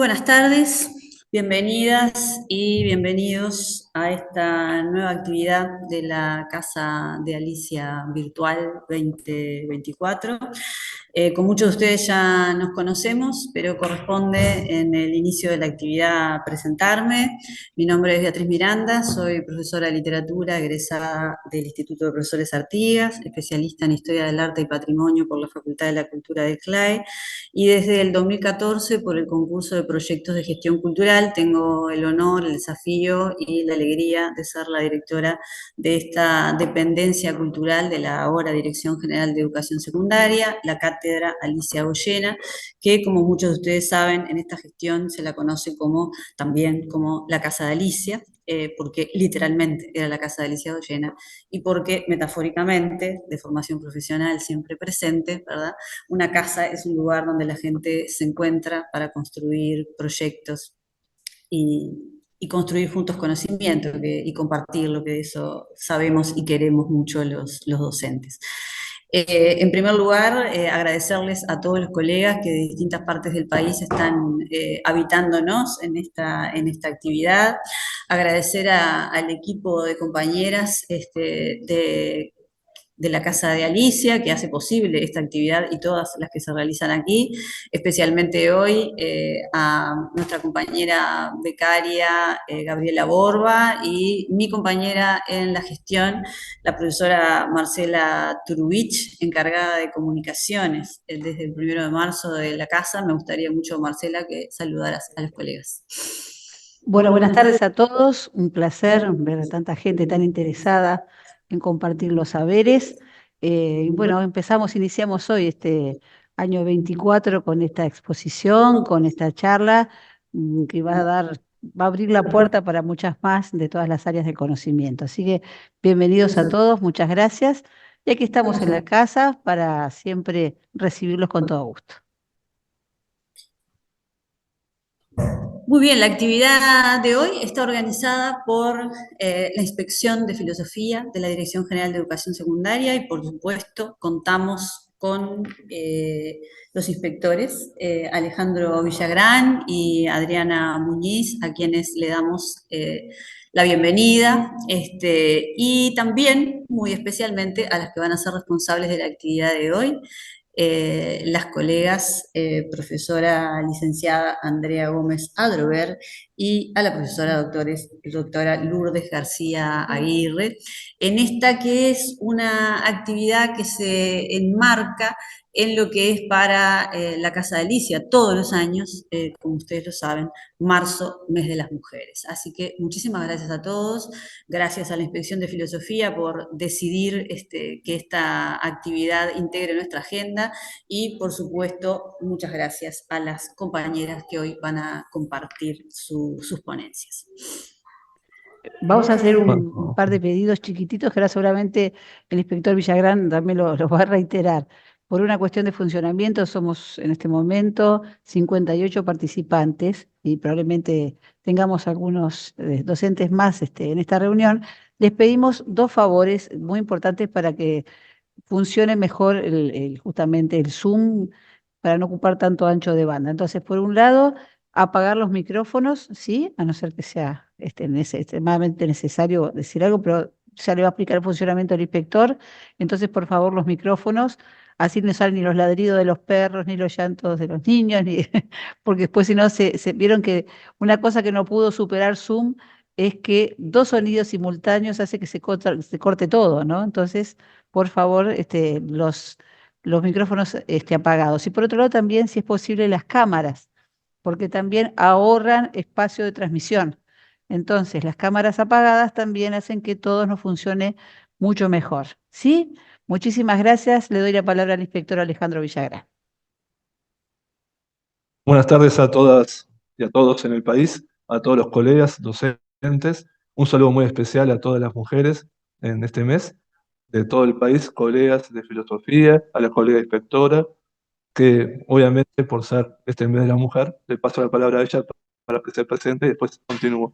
buenas tardes, bienvenidas y bienvenidos a esta nueva actividad de la Casa de Alicia Virtual 2024. Con muchos de ustedes ya nos conocemos, pero corresponde en el inicio de la actividad presentarme. Mi nombre es Beatriz Miranda, soy profesora de literatura egresada del Instituto de Profesores Artigas, especialista en Historia del Arte y Patrimonio por la Facultad de la Cultura de CLAE, y desde el 2014 por el concurso de proyectos de gestión cultural tengo el honor, el desafío y la alegría de ser la directora de esta dependencia cultural de la ahora Dirección General de Educación Secundaria, la Cátedra Alicia Goyena, que como muchos de ustedes saben, en esta gestión se la conoce también como la Casa de Alicia, porque literalmente era la Casa de Alicia Goyena y porque metafóricamente, de formación profesional siempre presente, ¿verdad? Una casa es un lugar donde la gente se encuentra para construir proyectos y construir juntos conocimiento y compartir lo que de eso sabemos y queremos mucho los docentes. En primer lugar, agradecerles a todos los colegas que de distintas partes del país están habitándonos en esta actividad, agradecer al equipo de compañeras de la Casa de Alicia, que hace posible esta actividad y todas las que se realizan aquí, especialmente hoy a nuestra compañera becaria Gabriela Borba y mi compañera en la gestión, la profesora Marcela Turubich, encargada de comunicaciones desde el 1 de marzo de la casa. Me gustaría mucho, Marcela, que saludaras a los colegas. Bueno, buenas tardes a todos. Un placer ver a tanta gente tan interesada en compartir los saberes. Y bueno, iniciamos hoy este año 24 con esta exposición, con esta charla que va a abrir la puerta para muchas más de todas las áreas del conocimiento. Así que bienvenidos a todos, muchas gracias. Y aquí estamos en la casa para siempre recibirlos con todo gusto. Muy bien, la actividad de hoy está organizada por la Inspección de Filosofía de la Dirección General de Educación Secundaria y por supuesto contamos con los inspectores Alejandro Villagrán y Adriana Muñiz, a quienes le damos la bienvenida, y también muy especialmente a las que van a ser responsables de la actividad de hoy, las colegas profesora licenciada Andrea Gómez Adrover y a la profesora doctora Lourdes García Aguirre, en esta que es una actividad que se enmarca en lo que es para la Casa de Alicia todos los años, como ustedes lo saben, marzo, mes de las mujeres. Así que muchísimas gracias a todos, gracias a la Inspección de Filosofía por decidir que esta actividad integre nuestra agenda y, por supuesto, muchas gracias a las compañeras que hoy van a compartir sus ponencias. Vamos a hacer un par de pedidos chiquititos que ahora seguramente el inspector Villagrán también lo va a reiterar. Por una cuestión de funcionamiento, somos en este momento 58 participantes y probablemente tengamos algunos docentes más en esta reunión. Les pedimos dos favores muy importantes para que funcione mejor justamente el Zoom para no ocupar tanto ancho de banda. Entonces, por un lado, apagar los micrófonos, ¿sí? A no ser que sea extremadamente necesario decir algo, pero ya le va a explicar el funcionamiento del inspector. Entonces, por favor, los micrófonos, así no salen ni los ladridos de los perros, ni los llantos de los niños, porque después si no, vieron que una cosa que no pudo superar Zoom es que dos sonidos simultáneos hace que se corte todo, ¿no? Entonces, por favor, los micrófonos apagados. Y por otro lado también, si es posible, las cámaras, porque también ahorran espacio de transmisión. Entonces, las cámaras apagadas también hacen que todo nos funcione mucho mejor. ¿Sí? Muchísimas gracias. Le doy la palabra al inspector Alejandro Villagrán. Buenas tardes a todas y a todos en el país, a todos los colegas, docentes. Un saludo muy especial a todas las mujeres en este mes, de todo el país, colegas de filosofía, a la colega inspectora, que obviamente por ser este mes de la mujer, le paso la palabra a ella para que se presente y después continúo.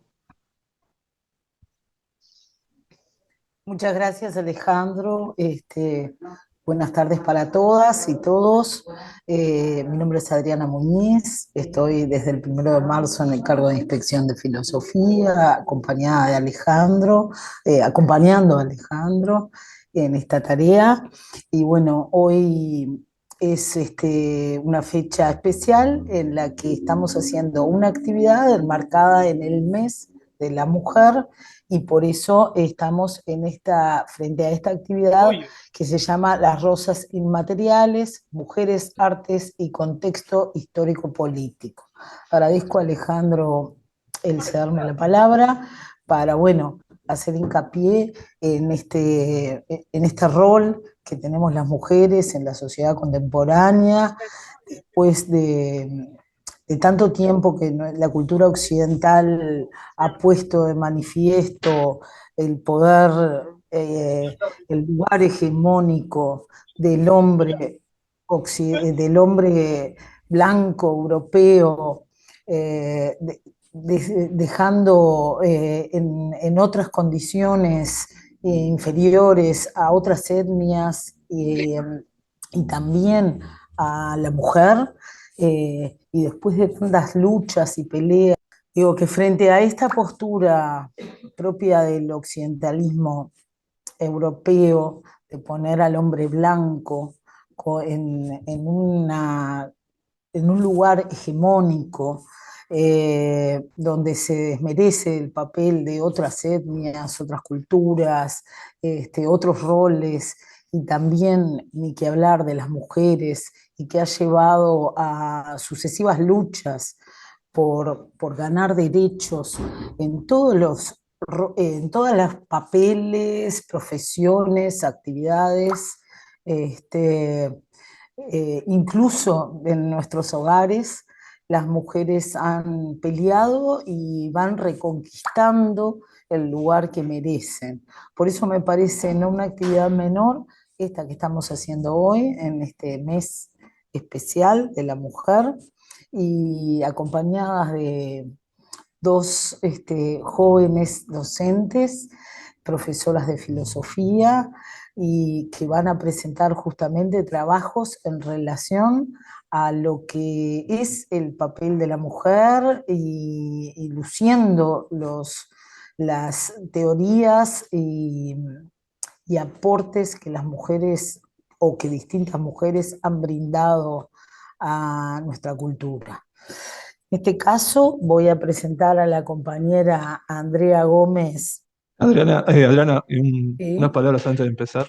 Muchas gracias, Alejandro, Buenas tardes para todas y todos. Mi nombre es Adriana Muñiz, estoy desde el 1 de marzo en el cargo de Inspección de Filosofía, acompañada de Alejandro, acompañando a Alejandro en esta tarea. Y bueno, hoy es una fecha especial en la que estamos haciendo una actividad enmarcada en el mes de la mujer y por eso estamos frente a esta actividad que se llama Las Rosas Inmateriales, Mujeres, Artes y Contexto Histórico-Político. Agradezco a Alejandro el cederme la palabra para, bueno, hacer hincapié en este rol que tenemos las mujeres en la sociedad contemporánea, después de tanto tiempo que la cultura occidental ha puesto de manifiesto el poder, el lugar hegemónico del hombre, del hombre blanco, europeo, dejando en otras condiciones inferiores a otras etnias y también a la mujer, y después de tantas luchas y peleas, digo que frente a esta postura propia del occidentalismo europeo, de poner al hombre blanco en un lugar hegemónico, donde se desmerece el papel de otras etnias, otras culturas, otros roles, y también ni que hablar de las mujeres, y que ha llevado a sucesivas luchas por ganar derechos en en todas las papeles, profesiones, actividades, incluso en nuestros hogares, las mujeres han peleado y van reconquistando el lugar que merecen. Por eso me parece no una actividad menor esta que estamos haciendo hoy, en este mes especial de la mujer, y acompañadas de dos jóvenes docentes, profesoras de filosofía, y que van a presentar justamente trabajos en relación a lo que es el papel de la mujer y luciendo las teorías y aportes que las mujeres o que distintas mujeres han brindado a nuestra cultura. En este caso voy a presentar a la compañera Andrea Gómez. Adriana, unas Sí, palabras antes de empezar,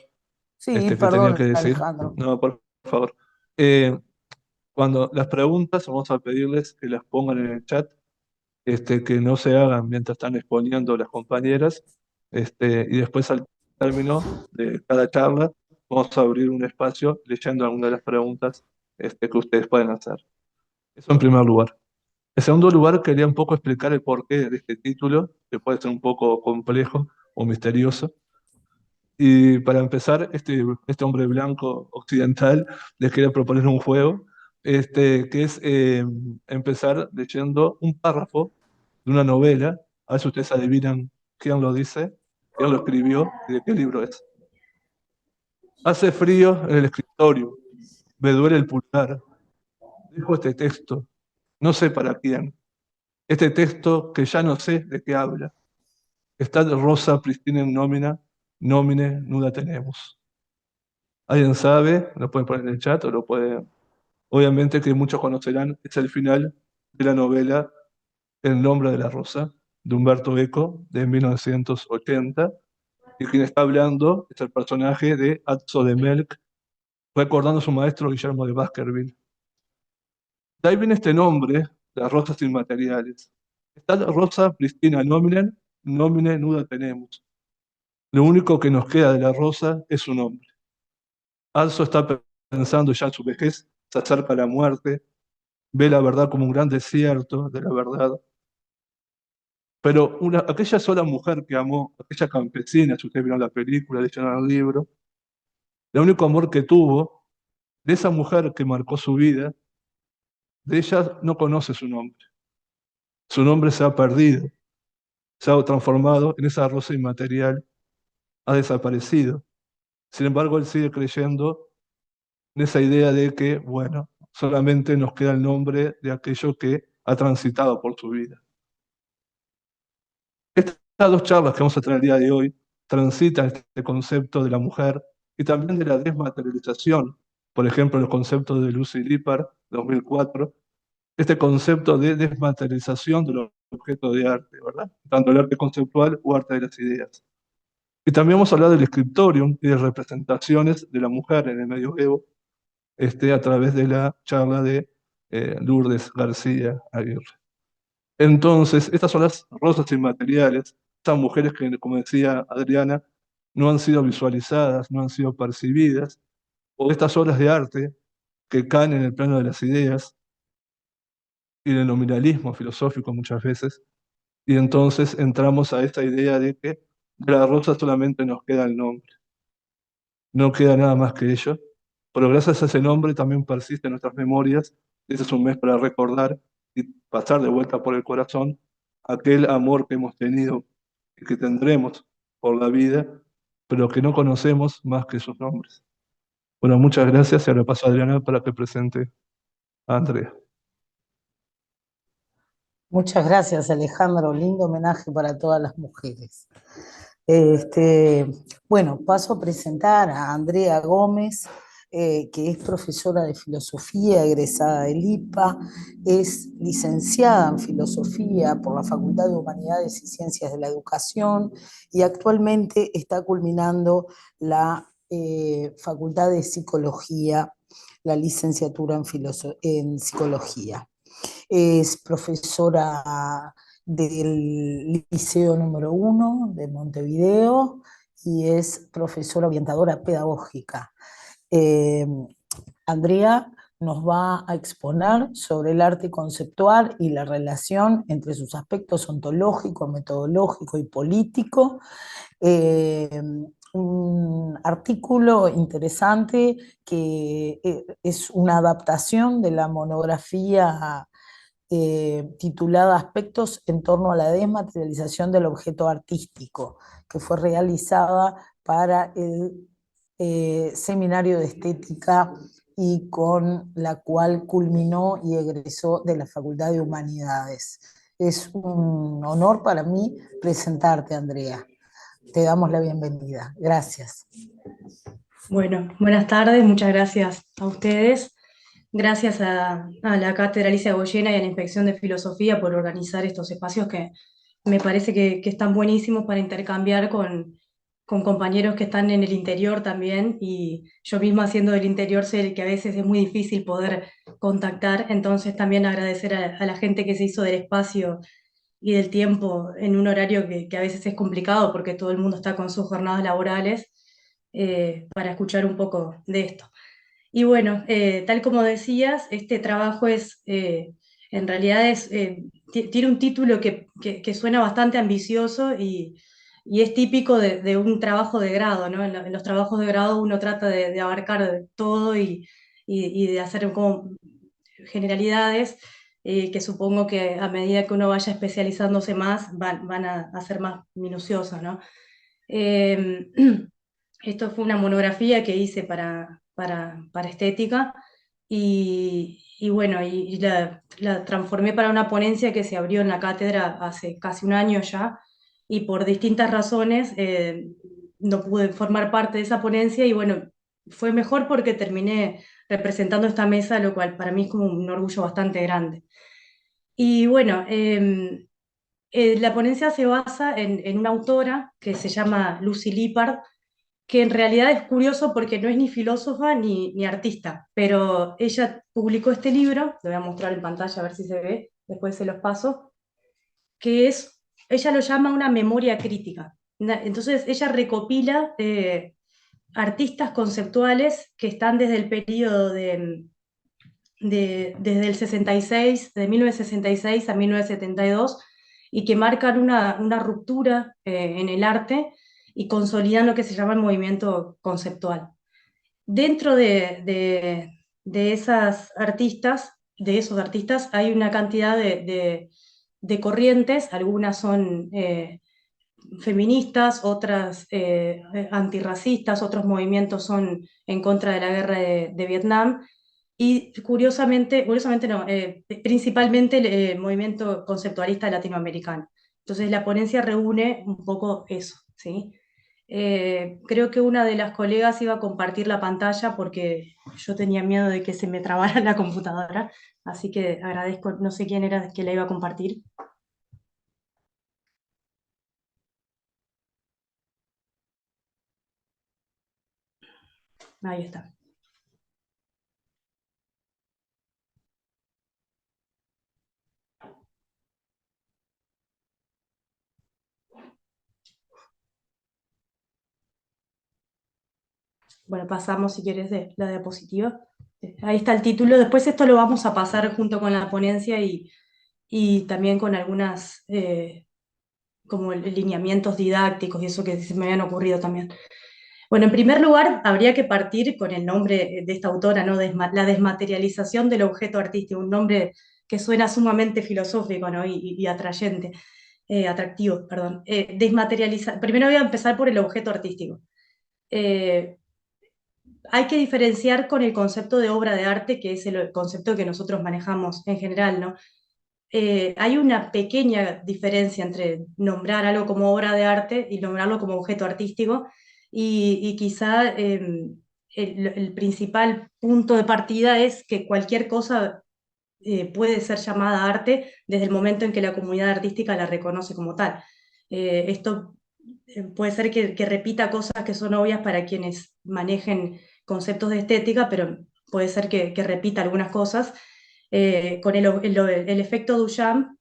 sí, que tenía perdón, que decir. Alejandro. No, por favor. Eh, Cuando las preguntas, vamos a pedirles que las pongan en el chat, que no se hagan mientras están exponiendo las compañeras, y después al término de cada charla vamos a abrir un espacio leyendo algunas de las preguntas, que ustedes pueden hacer. Eso en primer lugar. En segundo lugar, quería un poco explicar el porqué de este título, que puede ser un poco complejo o misterioso. Y para empezar, este hombre blanco occidental les quería proponer un juego, que es empezar leyendo un párrafo de una novela. A ver si ustedes adivinan quién lo dice, quién lo escribió y de qué libro es. Hace frío en el escritorio, me duele el pulgar. Dejo este texto, no sé para quién. Este texto que ya no sé de qué habla. Está rosa pristina in nomina, nomine nuda tenemos. ¿Alguien sabe? Lo pueden poner en el chat o lo pueden. Obviamente que muchos conocerán, es el final de la novela El nombre de la rosa, de Humberto Eco, de 1980, y quien está hablando es el personaje de Atzo de Melk, recordando a su maestro Guillermo de Baskerville. De ahí viene este nombre, las rosas inmateriales. Está la rosa pristina nomine, nomine nuda tenemos. Lo único que nos queda de la rosa es su nombre. Atzo está pensando ya en su vejez, se acerca a la muerte, ve la verdad como un gran desierto de la verdad. Pero aquella sola mujer que amó, aquella campesina, si ustedes vieron la película, leyeron el libro, el único amor que tuvo, de esa mujer que marcó su vida, de ella no conoce su nombre. Su nombre se ha perdido, se ha transformado en esa rosa inmaterial, ha desaparecido. Sin embargo, él sigue creyendo de esa idea de que, bueno, solamente nos queda el nombre de aquello que ha transitado por su vida. Estas dos charlas que vamos a tener el día de hoy transitan este concepto de la mujer y también de la desmaterialización. Por ejemplo, los conceptos de Lucy Lippard, 2004, este concepto de desmaterialización de los objetos de arte, ¿verdad? Tanto el arte conceptual o arte de las ideas. Y también vamos a hablar del scriptorium y de representaciones de la mujer en el medioevo, a través de la charla de Lourdes García Aguirre. Entonces, estas son las rosas inmateriales, estas mujeres que, como decía Adriana, no han sido visualizadas, no han sido percibidas, o estas obras de arte que caen en el plano de las ideas y del nominalismo filosófico muchas veces, y entonces entramos a esta idea de que de la rosa solamente nos queda el nombre, no queda nada más que ello, pero gracias a ese nombre también persiste en nuestras memorias. Este es un mes para recordar y pasar de vuelta por el corazón aquel amor que hemos tenido y que tendremos por la vida, pero que no conocemos más que sus nombres. Bueno, muchas gracias y ahora paso a Adriana para que presente a Andrea. Muchas gracias, Alejandro. Lindo homenaje para todas las mujeres. Este, bueno, paso a presentar a Andrea Gómez, que es profesora de filosofía, egresada del IPA, es licenciada en filosofía por la Facultad de Humanidades y Ciencias de la Educación y actualmente está culminando la Facultad de Psicología, la licenciatura en Psicología. Es profesora del Liceo número 1 de Montevideo y es profesora orientadora pedagógica. Andrea nos va a exponer sobre el arte conceptual y la relación entre sus aspectos ontológico, metodológico y político. Un artículo interesante que es una adaptación de la monografía titulada Aspectos en torno a la desmaterialización del objeto artístico, que fue realizada para el Seminario de Estética y con la cual culminó y egresó de la Facultad de Humanidades. Es un honor para mí presentarte, Andrea. Te damos la bienvenida. Gracias. Bueno, buenas tardes, muchas gracias a ustedes. Gracias a la Cátedra Alicia Goyena y a la Inspección de Filosofía por organizar estos espacios que me parece que están buenísimos para intercambiar con compañeros que están en el interior también, y yo misma siendo del interior sé que a veces es muy difícil poder contactar, entonces también agradecer a la gente que se hizo del espacio y del tiempo en un horario que a veces es complicado porque todo el mundo está con sus jornadas laborales, para escuchar un poco de esto. Y bueno, tal como decías, este trabajo en realidad tiene un título que suena bastante ambicioso y es típico de un trabajo de grado, ¿no? En los trabajos de grado uno trata de abarcar todo y de hacer como generalidades, que supongo que a medida que uno vaya especializándose más van a ser más minuciosos, ¿no? Eh, Esto fue una monografía que hice para estética y bueno, y la transformé para una ponencia que se abrió en la cátedra hace casi un año ya, y por distintas razones no pude formar parte de esa ponencia y bueno, fue mejor porque terminé representando esta mesa, lo cual para mí es como un orgullo bastante grande. Y bueno, la ponencia se basa en una autora que se llama Lucy Lippard, que en realidad es curioso porque no es ni filósofa ni artista, pero ella publicó este libro, lo voy a mostrar en pantalla a ver si se ve, después se los paso, que ella lo llama una memoria crítica. Entonces ella recopila artistas conceptuales que están desde el periodo desde el 66, de 1966 a 1972, y que marcan una ruptura en el arte y consolidan lo que se llama el movimiento conceptual. Dentro de esas artistas, de esos artistas, hay una cantidad de corrientes, algunas son feministas, otras antirracistas, otros movimientos son en contra de la guerra de Vietnam, y curiosamente no, principalmente el movimiento conceptualista latinoamericano. Entonces la ponencia reúne un poco eso, ¿sí? Creo que una de las colegas iba a compartir la pantalla porque yo tenía miedo de que se me trabara la computadora, así que agradezco, no sé quién era que la iba a compartir. Ahí está. Bueno, pasamos si quieres de la diapositiva. Ahí está el título. Después esto lo vamos a pasar junto con la ponencia y también con algunas como lineamientos didácticos y eso que se me habían ocurrido también. Bueno, en primer lugar, habría que partir con el nombre de esta autora, ¿no? La desmaterialización del objeto artístico, un nombre que suena sumamente filosófico, ¿no? y atrayente, atractivo, perdón. Primero voy a empezar por el objeto artístico. Hay que diferenciar con el concepto de obra de arte, que es el concepto que nosotros manejamos en general, ¿no? Hay una pequeña diferencia entre nombrar algo como obra de arte y nombrarlo como objeto artístico, y quizá el principal punto de partida es que cualquier cosa puede ser llamada arte desde el momento en que la comunidad artística la reconoce como tal. Esto puede ser que repita cosas que son obvias para quienes manejen conceptos de estética, pero puede ser que repita algunas cosas. Con el efecto Duchamp,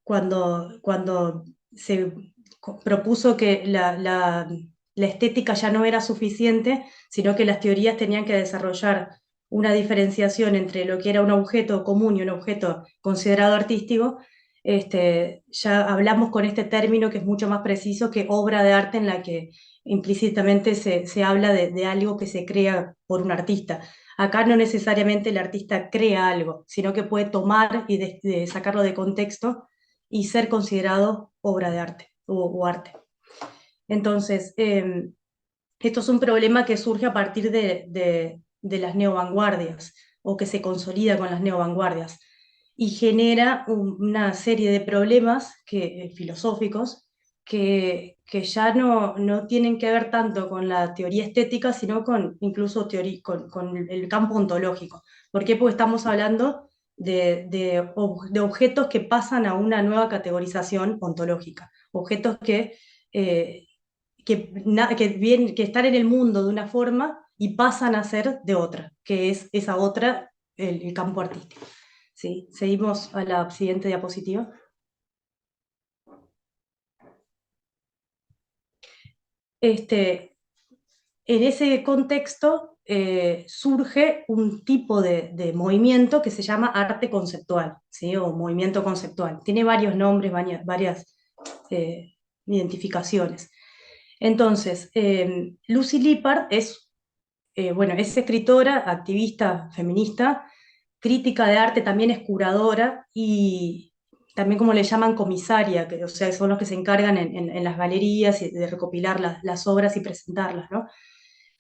cuando se propuso que la estética ya no era suficiente, sino que las teorías tenían que desarrollar una diferenciación entre lo que era un objeto común y un objeto considerado artístico. Ya hablamos con este término que es mucho más preciso que obra de arte, en la que implícitamente se habla de algo que se crea por un artista. Acá no necesariamente el artista crea algo, sino que puede tomar y de sacarlo de contexto y ser considerado obra de arte o arte. Entonces, esto es un problema que surge a partir de las neovanguardias, o que se consolida con las neovanguardias, y genera una serie de problemas filosóficos que ya no tienen que ver tanto con la teoría estética, sino con incluso con el campo ontológico. ¿Por qué? Porque estamos hablando de objetos que pasan a una nueva categorización ontológica, objetos eh, que están en el mundo de una forma y pasan a ser de otra, que es esa otra, el campo artístico. ¿Sí? Seguimos a la siguiente diapositiva. En ese contexto surge un tipo de movimiento que se llama arte conceptual, ¿sí? O movimiento conceptual. Tiene varios nombres, varias identificaciones. Entonces, Lucy Lippard es escritora, activista feminista, crítica de arte, también es curadora y también, como le llaman, comisaria, o sea, son los que se encargan en las galerías de recopilar las obras y presentarlas, ¿no?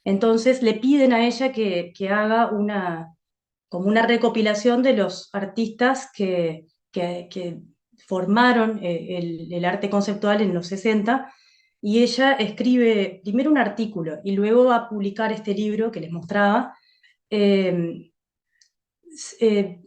Entonces le piden a ella que haga como una recopilación de los artistas que formaron el arte conceptual en los 60, y ella escribe primero un artículo y luego va a publicar este libro que les mostraba, eh, eh,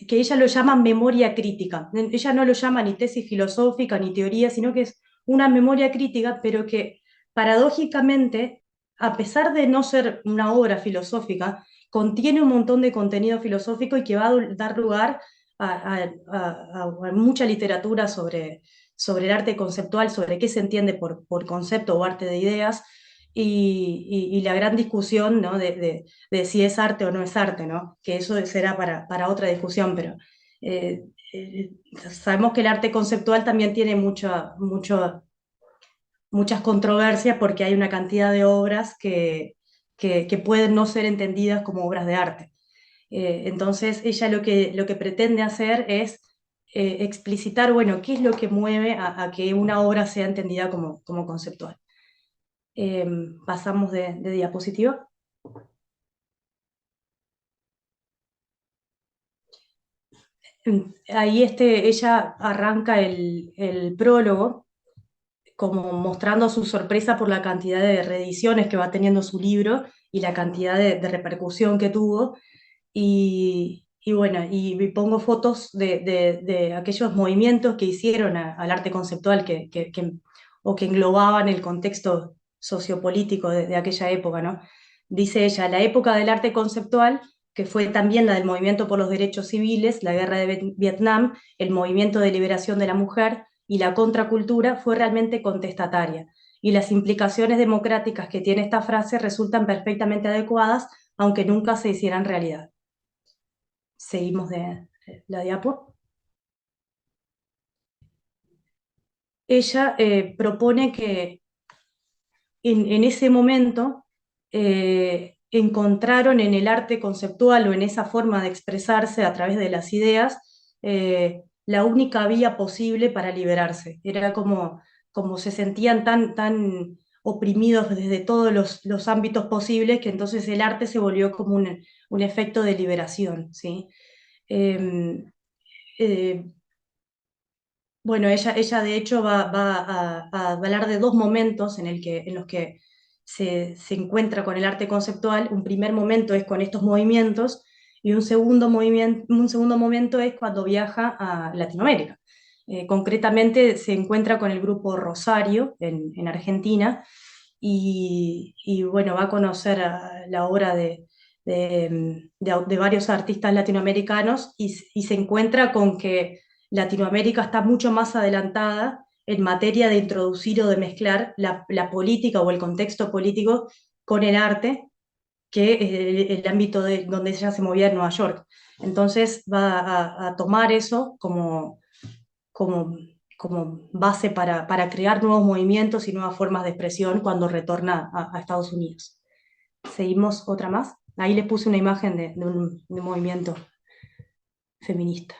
que ella lo llama memoria crítica. Ella no lo llama ni tesis filosófica ni teoría, sino que es una memoria crítica, pero que paradójicamente, a pesar de no ser una obra filosófica, contiene un montón de contenido filosófico y que va a dar lugar a mucha literatura sobre el arte conceptual, sobre qué se entiende por concepto o arte de ideas, y la gran discusión, ¿no? de si es arte o no es arte, ¿no? Que eso será para otra discusión, pero eh, eh, sabemos que el arte conceptual también tiene muchas controversias, porque hay una cantidad de obras que pueden no ser entendidas como obras de arte. Entonces ella lo que pretende hacer es explicitar, bueno, qué es lo que mueve a que una obra sea entendida como conceptual. Pasamos de diapositiva. Ahí ella arranca el prólogo como mostrando su sorpresa por la cantidad de reediciones que va teniendo su libro y la cantidad de repercusión que tuvo. Y bueno, y pongo fotos de aquellos movimientos que hicieron al arte conceptual o que englobaban el contexto sociopolítico de aquella época, ¿no? Dice ella, la época del arte conceptual, que fue también la del movimiento por los derechos civiles, la guerra de Vietnam, el movimiento de liberación de la mujer y la contracultura, fue realmente contestataria. Y las implicaciones democráticas que tiene esta frase resultan perfectamente adecuadas, aunque nunca se hicieran realidad. Seguimos de la diapo. Ella propone que en ese momento encontraron en el arte conceptual o en esa forma de expresarse a través de las ideas la única vía posible para liberarse. Era como se sentían tan oprimidos desde todos los ámbitos posibles que entonces el arte se volvió como un efecto de liberación, ¿sí? Eh, eh, bueno, ella de hecho va a hablar de dos momentos en los que se encuentra con el arte conceptual. Un primer momento es con estos movimientos y un segundo momento es cuando viaja a Latinoamérica. Concretamente se encuentra con el grupo Rosario en Argentina y, bueno, va a conocer la obra de varios artistas latinoamericanos y se encuentra con que Latinoamérica está mucho más adelantada en materia de introducir o de mezclar la política o el contexto político con el arte que el ámbito donde ella se movía en Nueva York. Entonces va a tomar eso como, como base para crear nuevos movimientos y nuevas formas de expresión cuando retorna a Estados Unidos. Seguimos otra más. Ahí les puse una imagen de un movimiento feminista.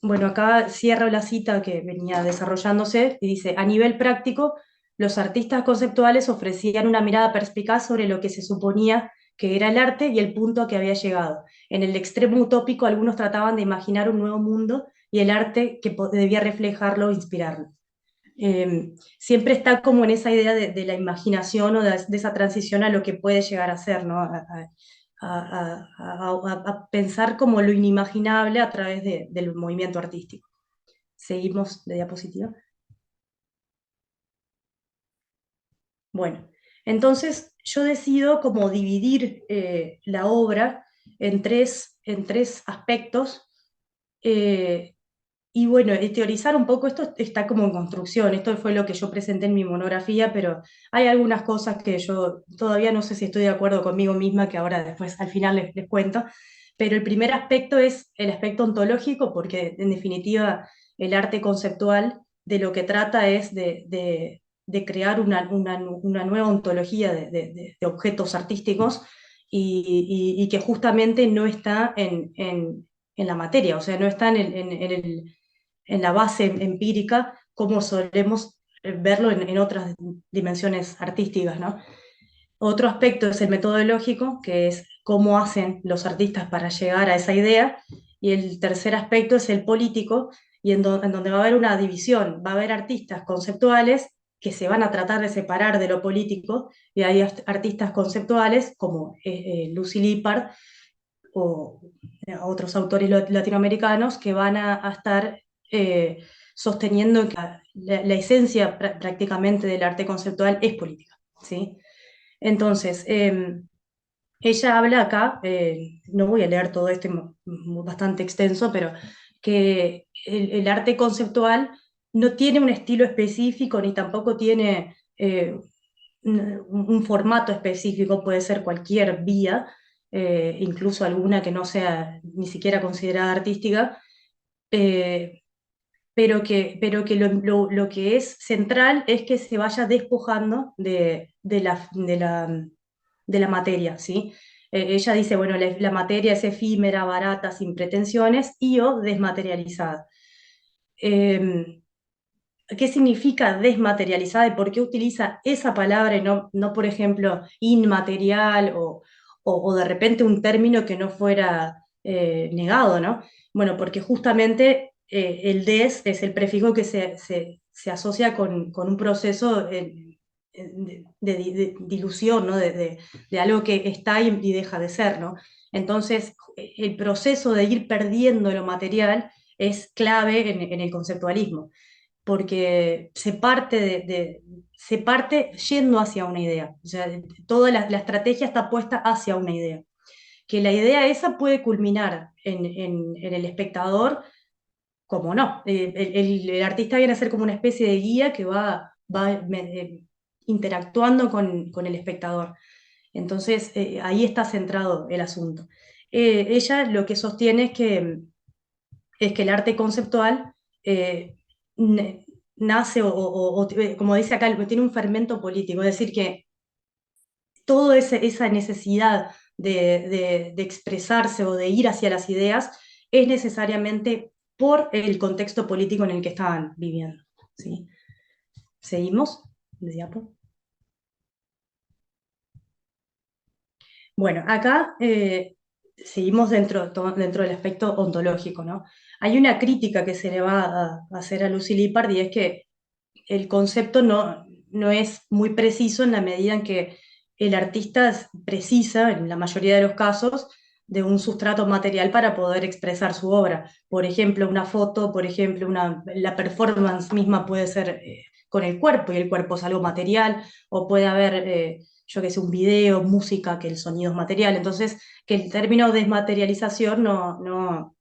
Bueno, acá cierro la cita que venía desarrollándose y dice, a nivel práctico, los artistas conceptuales ofrecían una mirada perspicaz sobre lo que se suponía que era el arte y el punto a que había llegado. En el extremo utópico, algunos trataban de imaginar un nuevo mundo y el arte que debía reflejarlo o inspirarlo. Siempre está como en esa idea de la imaginación o de esa transición a lo que puede llegar a ser, ¿no? A pensar como lo inimaginable a través del movimiento artístico. Seguimos de diapositiva. Bueno, entonces yo decido como dividir la obra en tres aspectos. Y bueno, teorizar un poco, esto está como en construcción, esto fue lo que yo presenté en mi monografía, pero hay algunas cosas que yo todavía no sé si estoy de acuerdo conmigo misma, que ahora después al final les cuento, pero el primer aspecto es el aspecto ontológico, porque en definitiva el arte conceptual de lo que trata es de crear una nueva ontología de objetos artísticos y que justamente no está en la materia, o sea, no está en la base empírica como solemos verlo en otras dimensiones artísticas, ¿no? Otro aspecto es el metodológico, que es cómo hacen los artistas para llegar a esa idea, y el tercer aspecto es el político, y en donde va a haber una división, va a haber artistas conceptuales que se van a tratar de separar de lo político, y hay artistas conceptuales como Lucy Lippard o otros autores latinoamericanos que van a estar sosteniendo que la esencia prácticamente del arte conceptual es política, ¿sí? Entonces, ella habla acá, no voy a leer todo esto, bastante extenso, pero que el arte conceptual no tiene un estilo específico ni tampoco tiene un formato específico, puede ser cualquier vía, incluso alguna que no sea ni siquiera considerada artística, eh, pero que lo que es central es que se vaya despojando de la materia, ¿sí? ella dice, bueno, la materia es efímera, barata, sin pretensiones y o desmaterializada. ¿Qué significa desmaterializada y por qué utiliza esa palabra y no por ejemplo, inmaterial o de repente un término que no fuera negado, ¿no? Bueno, porque justamente el des es el prefijo que se asocia con un proceso de dilución, ¿no? De algo que está y deja de ser, ¿no? Entonces, el proceso de ir perdiendo lo material es clave en el conceptualismo porque se parte yendo hacia una idea. O sea, toda la estrategia está puesta hacia una idea. Que la idea esa puede culminar en el espectador, como no. El artista viene a ser como una especie de guía que va interactuando con el espectador. Entonces, ahí está centrado el asunto. Ella lo que sostiene es que el arte conceptual eh, nace como dice acá, tiene un fermento político, es decir, que toda esa necesidad de expresarse o de ir hacia las ideas es necesariamente por el contexto político en el que estaban viviendo. ¿Sí? ¿Seguimos? ¿De diapo? Bueno, acá seguimos dentro del aspecto ontológico, ¿no? Hay una crítica que se le va a hacer a Lucy Lippard y es que el concepto no es muy preciso en la medida en que el artista precisa, en la mayoría de los casos, de un sustrato material para poder expresar su obra. Por ejemplo, una foto, por ejemplo, la performance misma puede ser con el cuerpo, y el cuerpo es algo material, o puede haber, yo qué sé, un video, música, que el sonido es material. Entonces, que el término desmaterialización no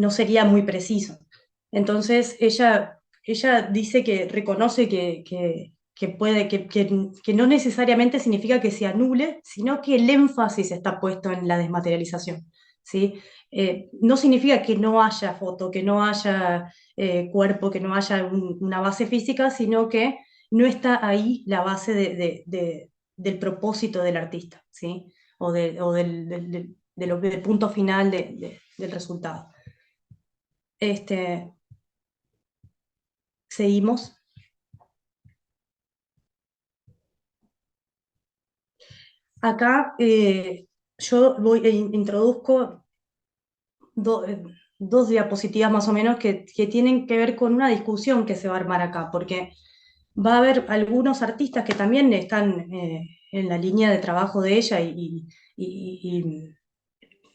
sería muy preciso. Entonces, ella dice que reconoce que no necesariamente significa que se anule, sino que el énfasis está puesto en la desmaterialización. ¿Sí? No significa que no haya foto, que no haya cuerpo, que no haya una base física, sino que no está ahí la base del propósito del artista, ¿sí? Del punto final del resultado. Seguimos. Acá yo introduzco dos diapositivas más o menos que tienen que ver con una discusión que se va a armar acá, porque va a haber algunos artistas que también están en la línea de trabajo de ella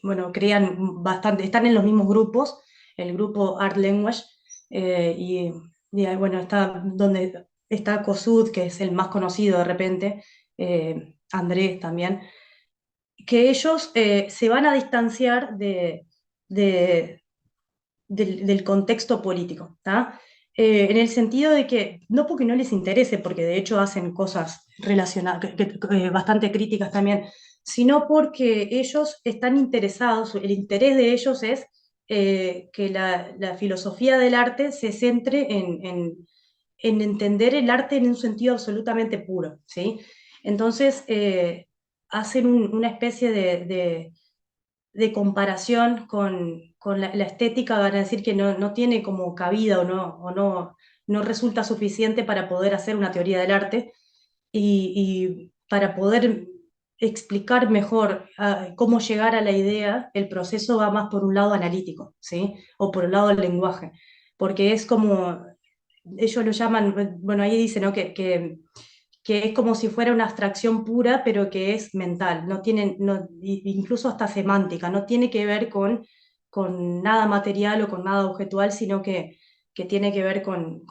bueno, crean bastante, están en los mismos grupos, el grupo Art Language, bueno, está donde está Kossuth, que es el más conocido de repente, Andrés también, que ellos se van a distanciar de- del contexto político, ¿tá? En el sentido de que, no porque no les interese, porque de hecho hacen cosas relacionadas, bastante críticas también, sino porque ellos están interesados, el interés de ellos es que la filosofía del arte se centre en entender el arte en un sentido absolutamente puro, ¿sí? Entonces, hacen una especie de comparación con la estética, van a decir que no tiene como cabida o no resulta suficiente para poder hacer una teoría del arte y para poder explicar mejor cómo llegar a la idea, el proceso va más por un lado analítico, ¿sí? O por el lado del lenguaje, porque es como, ellos lo llaman, bueno, ahí dice, ¿no? Que es como si fuera una abstracción pura, pero que es mental, no tiene, incluso hasta semántica, no tiene que ver con nada material o con nada objetual, sino que tiene que ver con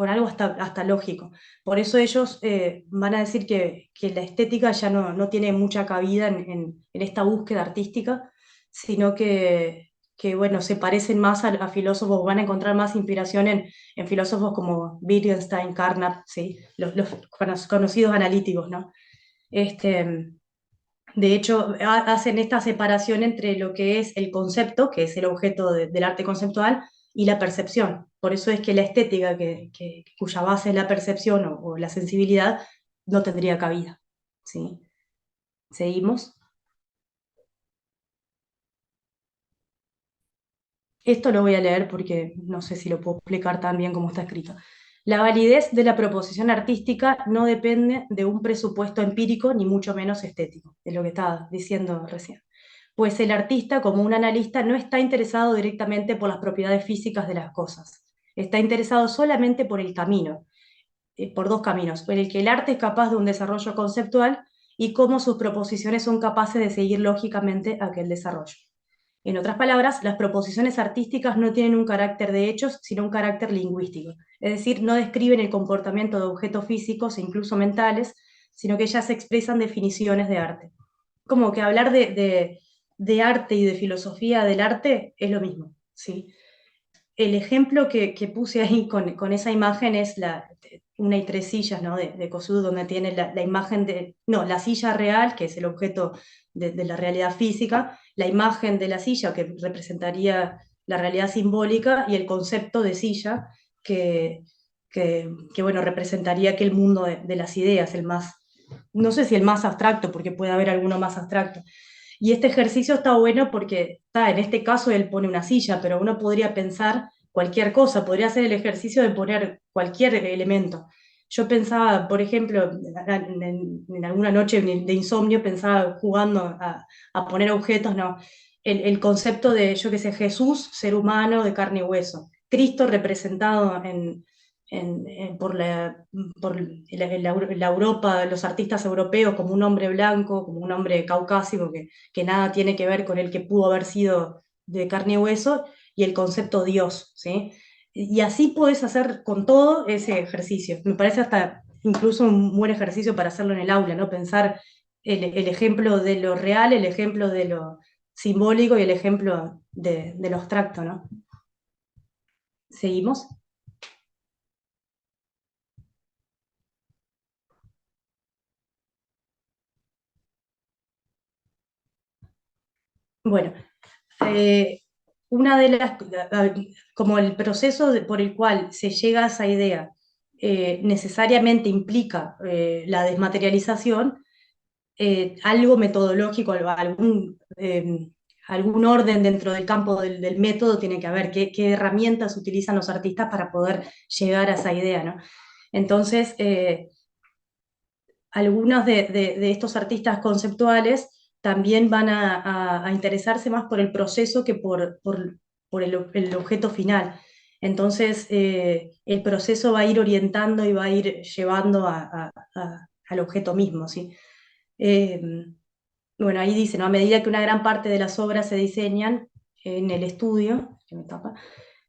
algo hasta lógico. Por eso ellos van a decir que la estética ya no tiene mucha cabida en esta búsqueda artística, sino bueno, se parecen más a filósofos, van a encontrar más inspiración en filósofos como Wittgenstein, Carnap, ¿sí? Los conocidos analíticos, ¿no? De hecho, hacen esta separación entre lo que es el concepto, que es el objeto del arte conceptual, y la percepción. Por eso es que la estética, cuya base es la percepción o la sensibilidad, no tendría cabida. ¿Sí? ¿Seguimos? Esto lo voy a leer porque no sé si lo puedo explicar tan bien como está escrito. La validez de la proposición artística no depende de un presupuesto empírico ni mucho menos estético, es lo que estaba diciendo recién. Pues el artista, como un analista, no está interesado directamente por las propiedades físicas de las cosas. Está interesado solamente por el camino, por dos caminos, por el que el arte es capaz de un desarrollo conceptual y cómo sus proposiciones son capaces de seguir lógicamente aquel desarrollo. En otras palabras, las proposiciones artísticas no tienen un carácter de hechos, sino un carácter lingüístico. Es decir, no describen el comportamiento de objetos físicos e incluso mentales, sino que ellas expresan definiciones de arte. Como que hablar de arte y de filosofía del arte es lo mismo, ¿sí? El ejemplo que puse ahí con esa imagen es una y tres sillas, ¿no? de Kosuth, donde tiene la imagen no, la silla real, que es el objeto de la realidad física, la imagen de la silla, que representaría la realidad simbólica, y el concepto de silla, que, bueno, representaría aquel mundo de las ideas, el más, no sé si el más abstracto, porque puede haber alguno más abstracto. Y este ejercicio está bueno porque, en este caso él pone una silla, pero uno podría pensar cualquier cosa, podría hacer el ejercicio de poner cualquier elemento. Yo pensaba, por ejemplo, en alguna noche de insomnio, pensaba jugando a poner objetos, no. El concepto de, yo qué sé, Jesús, ser humano de carne y hueso. Cristo representado por la Europa, los artistas europeos, como un hombre blanco, como un hombre caucásico, que nada tiene que ver con el que pudo haber sido de carne y hueso, y el concepto Dios, ¿sí? Y así puedes hacer con todo ese ejercicio. Me parece hasta incluso un buen ejercicio para hacerlo en el aula, ¿no? Pensar el ejemplo de lo real, el ejemplo de lo simbólico y el ejemplo de lo abstracto, ¿no? ¿Seguimos? Bueno, eh, una de las, como el proceso por el cual se llega a esa idea necesariamente implica la desmaterialización, algo metodológico, algún orden dentro del campo del método tiene que haber, qué herramientas utilizan los artistas para poder llegar a esa idea, ¿no? Entonces, algunos de estos artistas conceptuales también van a interesarse más por el proceso que por el objeto final. Entonces, el proceso va a ir orientando y va a ir llevando al objeto mismo, ¿sí? Eh, bueno, ahí dice, ¿no? A medida que una gran parte de las obras se diseñan en el estudio, que me tapa,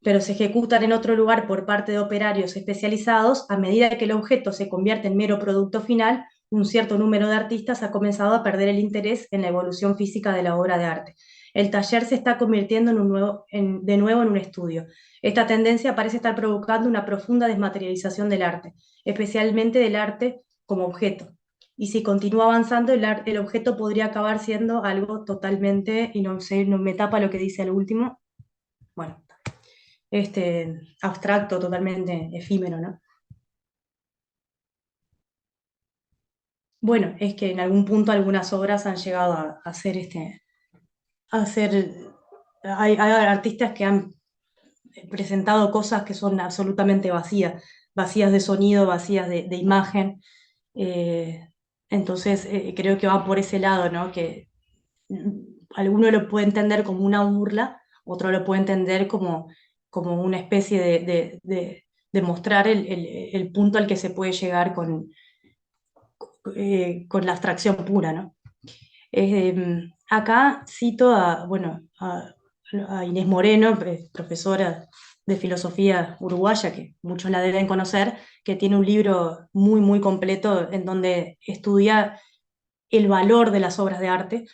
pero se ejecutan en otro lugar por parte de operarios especializados, a medida que el objeto se convierte en mero producto final, un cierto número de artistas ha comenzado a perder el interés en la evolución física de la obra de arte. El taller se está convirtiendo de nuevo en un estudio. Esta tendencia parece estar provocando una profunda desmaterialización del arte, especialmente del arte como objeto. Y si continúa avanzando, el objeto podría acabar siendo algo totalmente, y no sé, no me tapa lo que dice al último, bueno, abstracto, totalmente efímero, ¿no? Bueno, es que en algún punto algunas obras han llegado a hacer hay artistas que han presentado cosas que son absolutamente vacías, vacías de sonido, vacías de imagen. eh, entonces, creo que va por ese lado, ¿no? Que alguno lo puede entender como una burla, otro lo puede entender como una especie de mostrar el punto al que se puede llegar con la abstracción pura, ¿no? Acá cito a Inés Moreno, profesora de filosofía uruguaya, que muchos la deben conocer, que tiene un libro muy, muy completo en donde estudia el valor de las obras de arte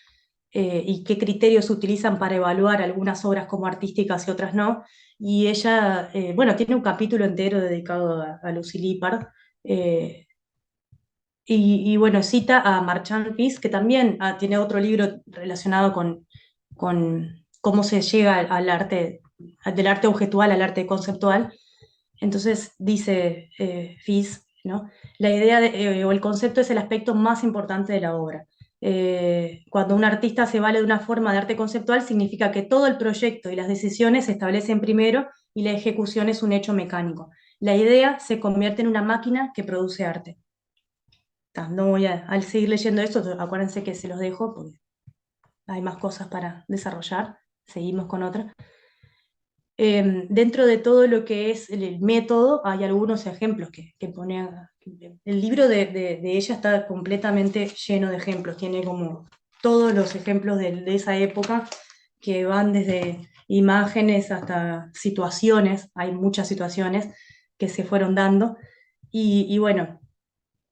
y qué criterios se utilizan para evaluar algunas obras como artísticas y otras no. Y ella, bueno, tiene un capítulo entero dedicado a Lucy Lippard. eh, y bueno, cita a Marchand Pis, que también tiene otro libro relacionado con cómo se llega al arte, del arte objetual al arte conceptual. Entonces dice Fis, ¿no? La idea o el concepto es el aspecto más importante de la obra. Cuando un artista se vale de una forma de arte conceptual, significa que todo el proyecto y las decisiones se establecen primero y la ejecución es un hecho mecánico. La idea se convierte en una máquina que produce arte. No voy al seguir leyendo esto, acuérdense que se los dejo porque hay más cosas para desarrollar. Seguimos con otra. Dentro de todo lo que es el método, hay algunos ejemplos que pone. El libro de ella está completamente lleno de ejemplos, tiene como todos los ejemplos de esa época que van desde imágenes hasta situaciones, hay muchas situaciones que se fueron dando. Y bueno,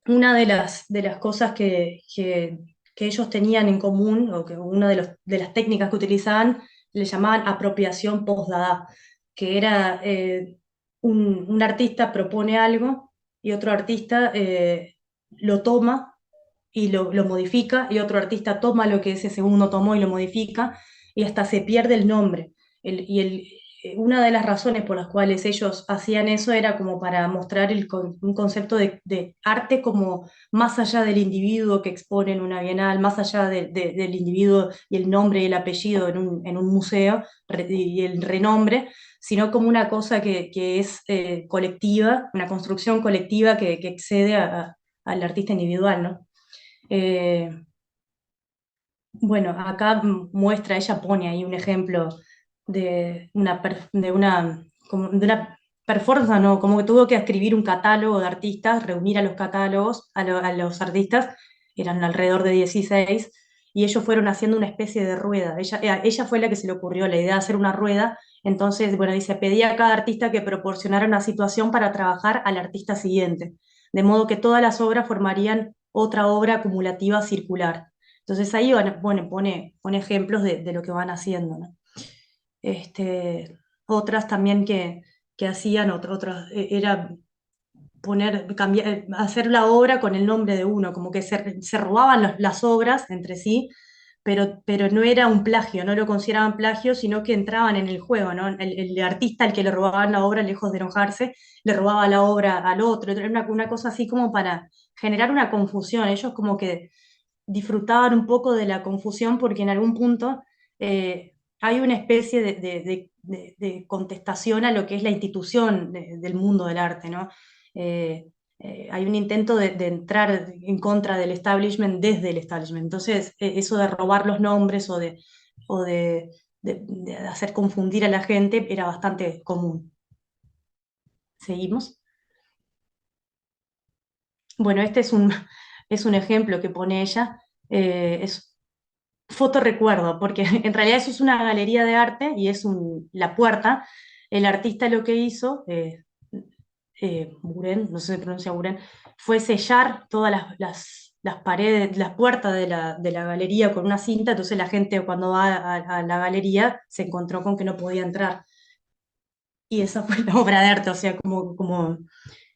una de las cosas que ellos tenían en común, o que una de las técnicas que utilizaban, le llamaban apropiación post-Dada, que era un artista propone algo y otro artista lo toma y lo modifica, y otro artista toma lo que ese segundo tomó y lo modifica, y hasta se pierde el nombre. Una de las razones por las cuales ellos hacían eso era como para mostrar un concepto de arte como más allá del individuo que expone en una bienal, más allá del individuo y el nombre y el apellido en un museo y el renombre, sino como una cosa que es colectiva, una construcción colectiva que excede al artista individual, ¿no? Eh, bueno, acá muestra, ella pone ahí un ejemplo de una performance, ¿no? Como que tuvo que escribir un catálogo de artistas, reunir a los catálogos, a los artistas, eran alrededor de 16, y ellos fueron haciendo una especie de rueda. Ella fue la que se le ocurrió la idea de hacer una rueda, entonces, bueno, dice, pedía a cada artista que proporcionara una situación para trabajar al artista siguiente, de modo que todas las obras formarían otra obra acumulativa circular. Entonces ahí bueno, pone ejemplos de lo que van haciendo, ¿no? Otras también que hacían, otras, era hacer la obra con el nombre de uno, como que se robaban las obras entre sí, pero no era un plagio, no lo consideraban plagio, sino que entraban en el juego, ¿no? El artista al que le robaban la obra, lejos de enojarse, le robaba la obra al otro, era una cosa así como para generar una confusión. Ellos como que disfrutaban un poco de la confusión porque en algún punto hay una especie de contestación a lo que es la institución del mundo del arte, ¿no? Hay un intento de entrar en contra del establishment desde el establishment. Entonces, eso de robar los nombres o de hacer confundir a la gente era bastante común. ¿Seguimos? Bueno, este es un ejemplo que pone ella. Es fotorrecuerdo, porque en realidad eso es una galería de arte y es la puerta. El artista lo que hizo, Buren, no sé si se pronuncia Buren, fue sellar todas las paredes, las puertas de la galería con una cinta, entonces la gente cuando va a la galería se encontró con que no podía entrar. Y esa fue la obra de arte, o sea, como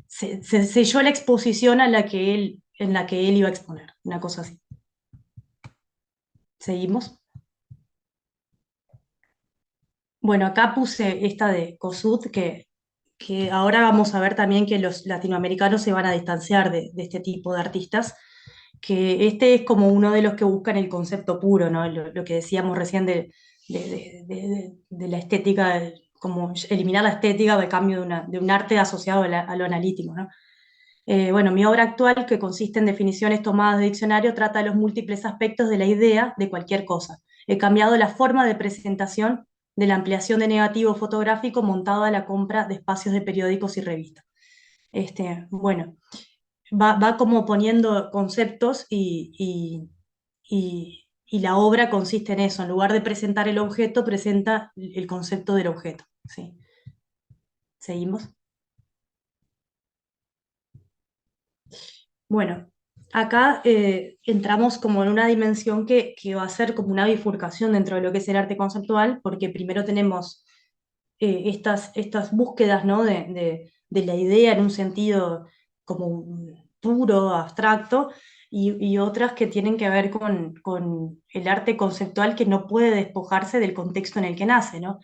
se selló la exposición en la que él iba a exponer, una cosa así. ¿Seguimos? Bueno, acá puse esta de Kossuth, que ahora vamos a ver también que los latinoamericanos se van a distanciar de este tipo de artistas, que este es como uno de los que buscan el concepto puro, ¿no? Lo que decíamos recién de la estética, como eliminar la estética de cambio de un arte asociado a lo analítico, ¿no? Bueno, mi obra actual, que consiste en definiciones tomadas de diccionario, trata los múltiples aspectos de la idea de cualquier cosa. He cambiado la forma de presentación de la ampliación de negativo fotográfico montado a la compra de espacios de periódicos y revistas. Bueno, va como poniendo conceptos y la obra consiste en eso. En lugar de presentar el objeto, presenta el concepto del objeto. ¿Sí? ¿Seguimos? Bueno, acá entramos como en una dimensión que va a ser como una bifurcación dentro de lo que es el arte conceptual, porque primero tenemos estas búsquedas, ¿no? de la idea en un sentido como puro, abstracto, y otras que tienen que ver con el arte conceptual que no puede despojarse del contexto en el que nace, ¿no?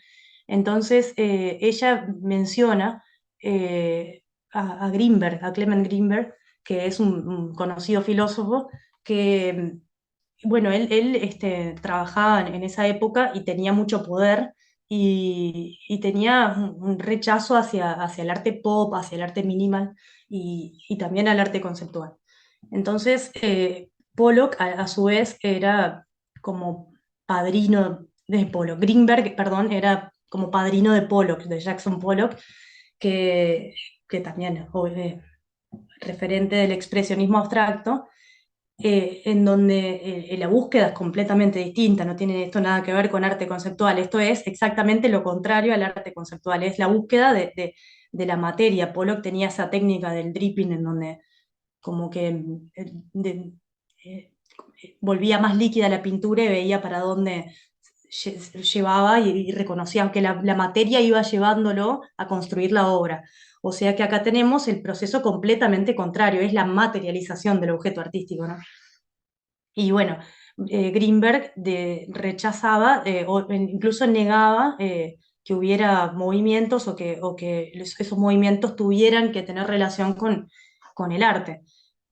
Entonces, ella menciona a Greenberg, a Clement Greenberg, que es un conocido filósofo, que bueno, él trabajaba en esa época y tenía mucho poder y tenía un rechazo hacia el arte pop, hacia el arte minimal y también al arte conceptual. Entonces, Pollock a su vez era como padrino de Pollock. Greenberg, perdón, era como padrino de Pollock, de Jackson Pollock, que, que también referente del expresionismo abstracto, en donde la búsqueda es completamente distinta, no tiene esto nada que ver con arte conceptual, esto es exactamente lo contrario al arte conceptual, es la búsqueda de la materia. Pollock tenía esa técnica del dripping en donde como que eh, volvía más líquida la pintura y veía para dónde llevaba y reconocía que la materia iba llevándolo a construir la obra. O sea que acá tenemos el proceso completamente contrario, es la materialización del objeto artístico, ¿no? Y bueno, Greenberg rechazaba o incluso negaba que hubiera movimientos o que esos movimientos tuvieran que tener relación con el arte.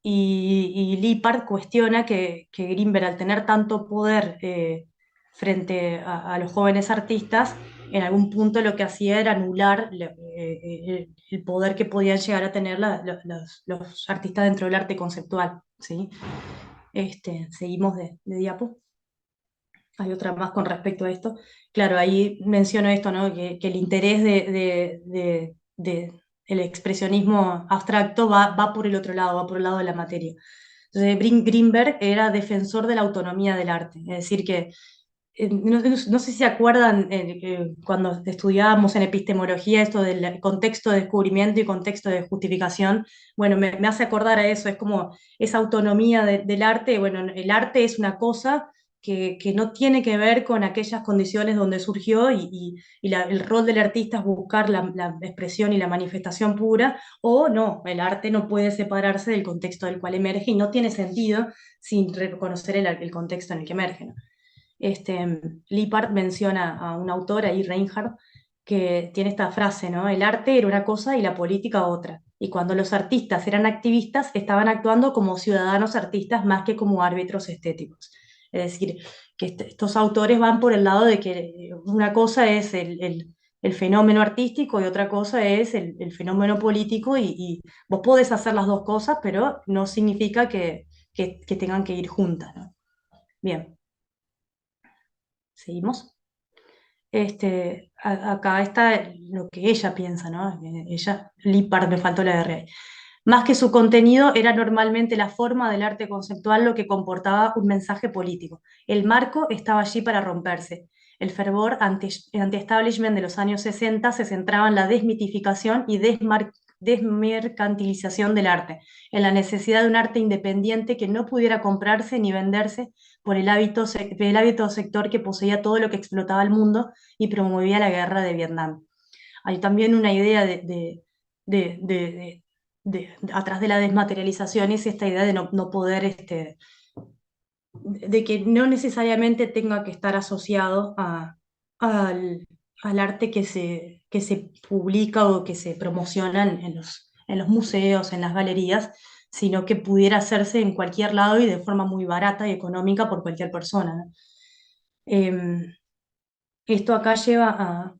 Y Lippard cuestiona que Greenberg, al tener tanto poder frente a los jóvenes artistas, en algún punto lo que hacía era anular el poder que podían llegar a tener los artistas dentro del arte conceptual, ¿sí? Seguimos de diapo. Hay otra más con respecto a esto. Claro, ahí menciono esto, ¿no? Que el interés el expresionismo abstracto va por el otro lado, va por el lado de la materia. Entonces, Greenberg era defensor de la autonomía del arte, es decir, que no sé si se acuerdan cuando estudiábamos en epistemología esto del contexto de descubrimiento y contexto de justificación. Bueno, me hace acordar a eso, es como esa autonomía del arte. Bueno, el arte es una cosa que no tiene que ver con aquellas condiciones donde surgió y el rol del artista es buscar la expresión y la manifestación pura, o no, el arte no puede separarse del contexto del cual emerge y no tiene sentido sin reconocer el contexto en el que emerge, ¿no? Lippard menciona a un autor, ahí Reinhardt, que tiene esta frase, ¿no? El arte era una cosa y la política otra. Y cuando los artistas eran activistas, estaban actuando como ciudadanos artistas más que como árbitros estéticos. Es decir, que estos autores van por el lado de que una cosa es el fenómeno artístico y otra cosa es el fenómeno político y vos podés hacer las dos cosas, pero no significa que tengan que ir juntas, ¿no? Bien. ¿Seguimos? Acá está lo que ella piensa, ¿no? Ella, Lippard, me faltó la R ahí. Más que su contenido, era normalmente la forma del arte conceptual lo que comportaba un mensaje político. El marco estaba allí para romperse. El fervor anti-establishment de los años 60 se centraba en la desmitificación y desmercantilización del arte, en la necesidad de un arte independiente que no pudiera comprarse ni venderse por el hábito sector que poseía todo lo que explotaba el mundo y promovía la guerra de Vietnam. Hay también una idea de- de- atrás de la desmaterialización, es esta idea de no poder, de que no necesariamente tenga que estar asociado al arte que se publica o que se promociona en los museos, en las galerías, sino que pudiera hacerse en cualquier lado y de forma muy barata y económica por cualquier persona, ¿no? Em, Esto acá lleva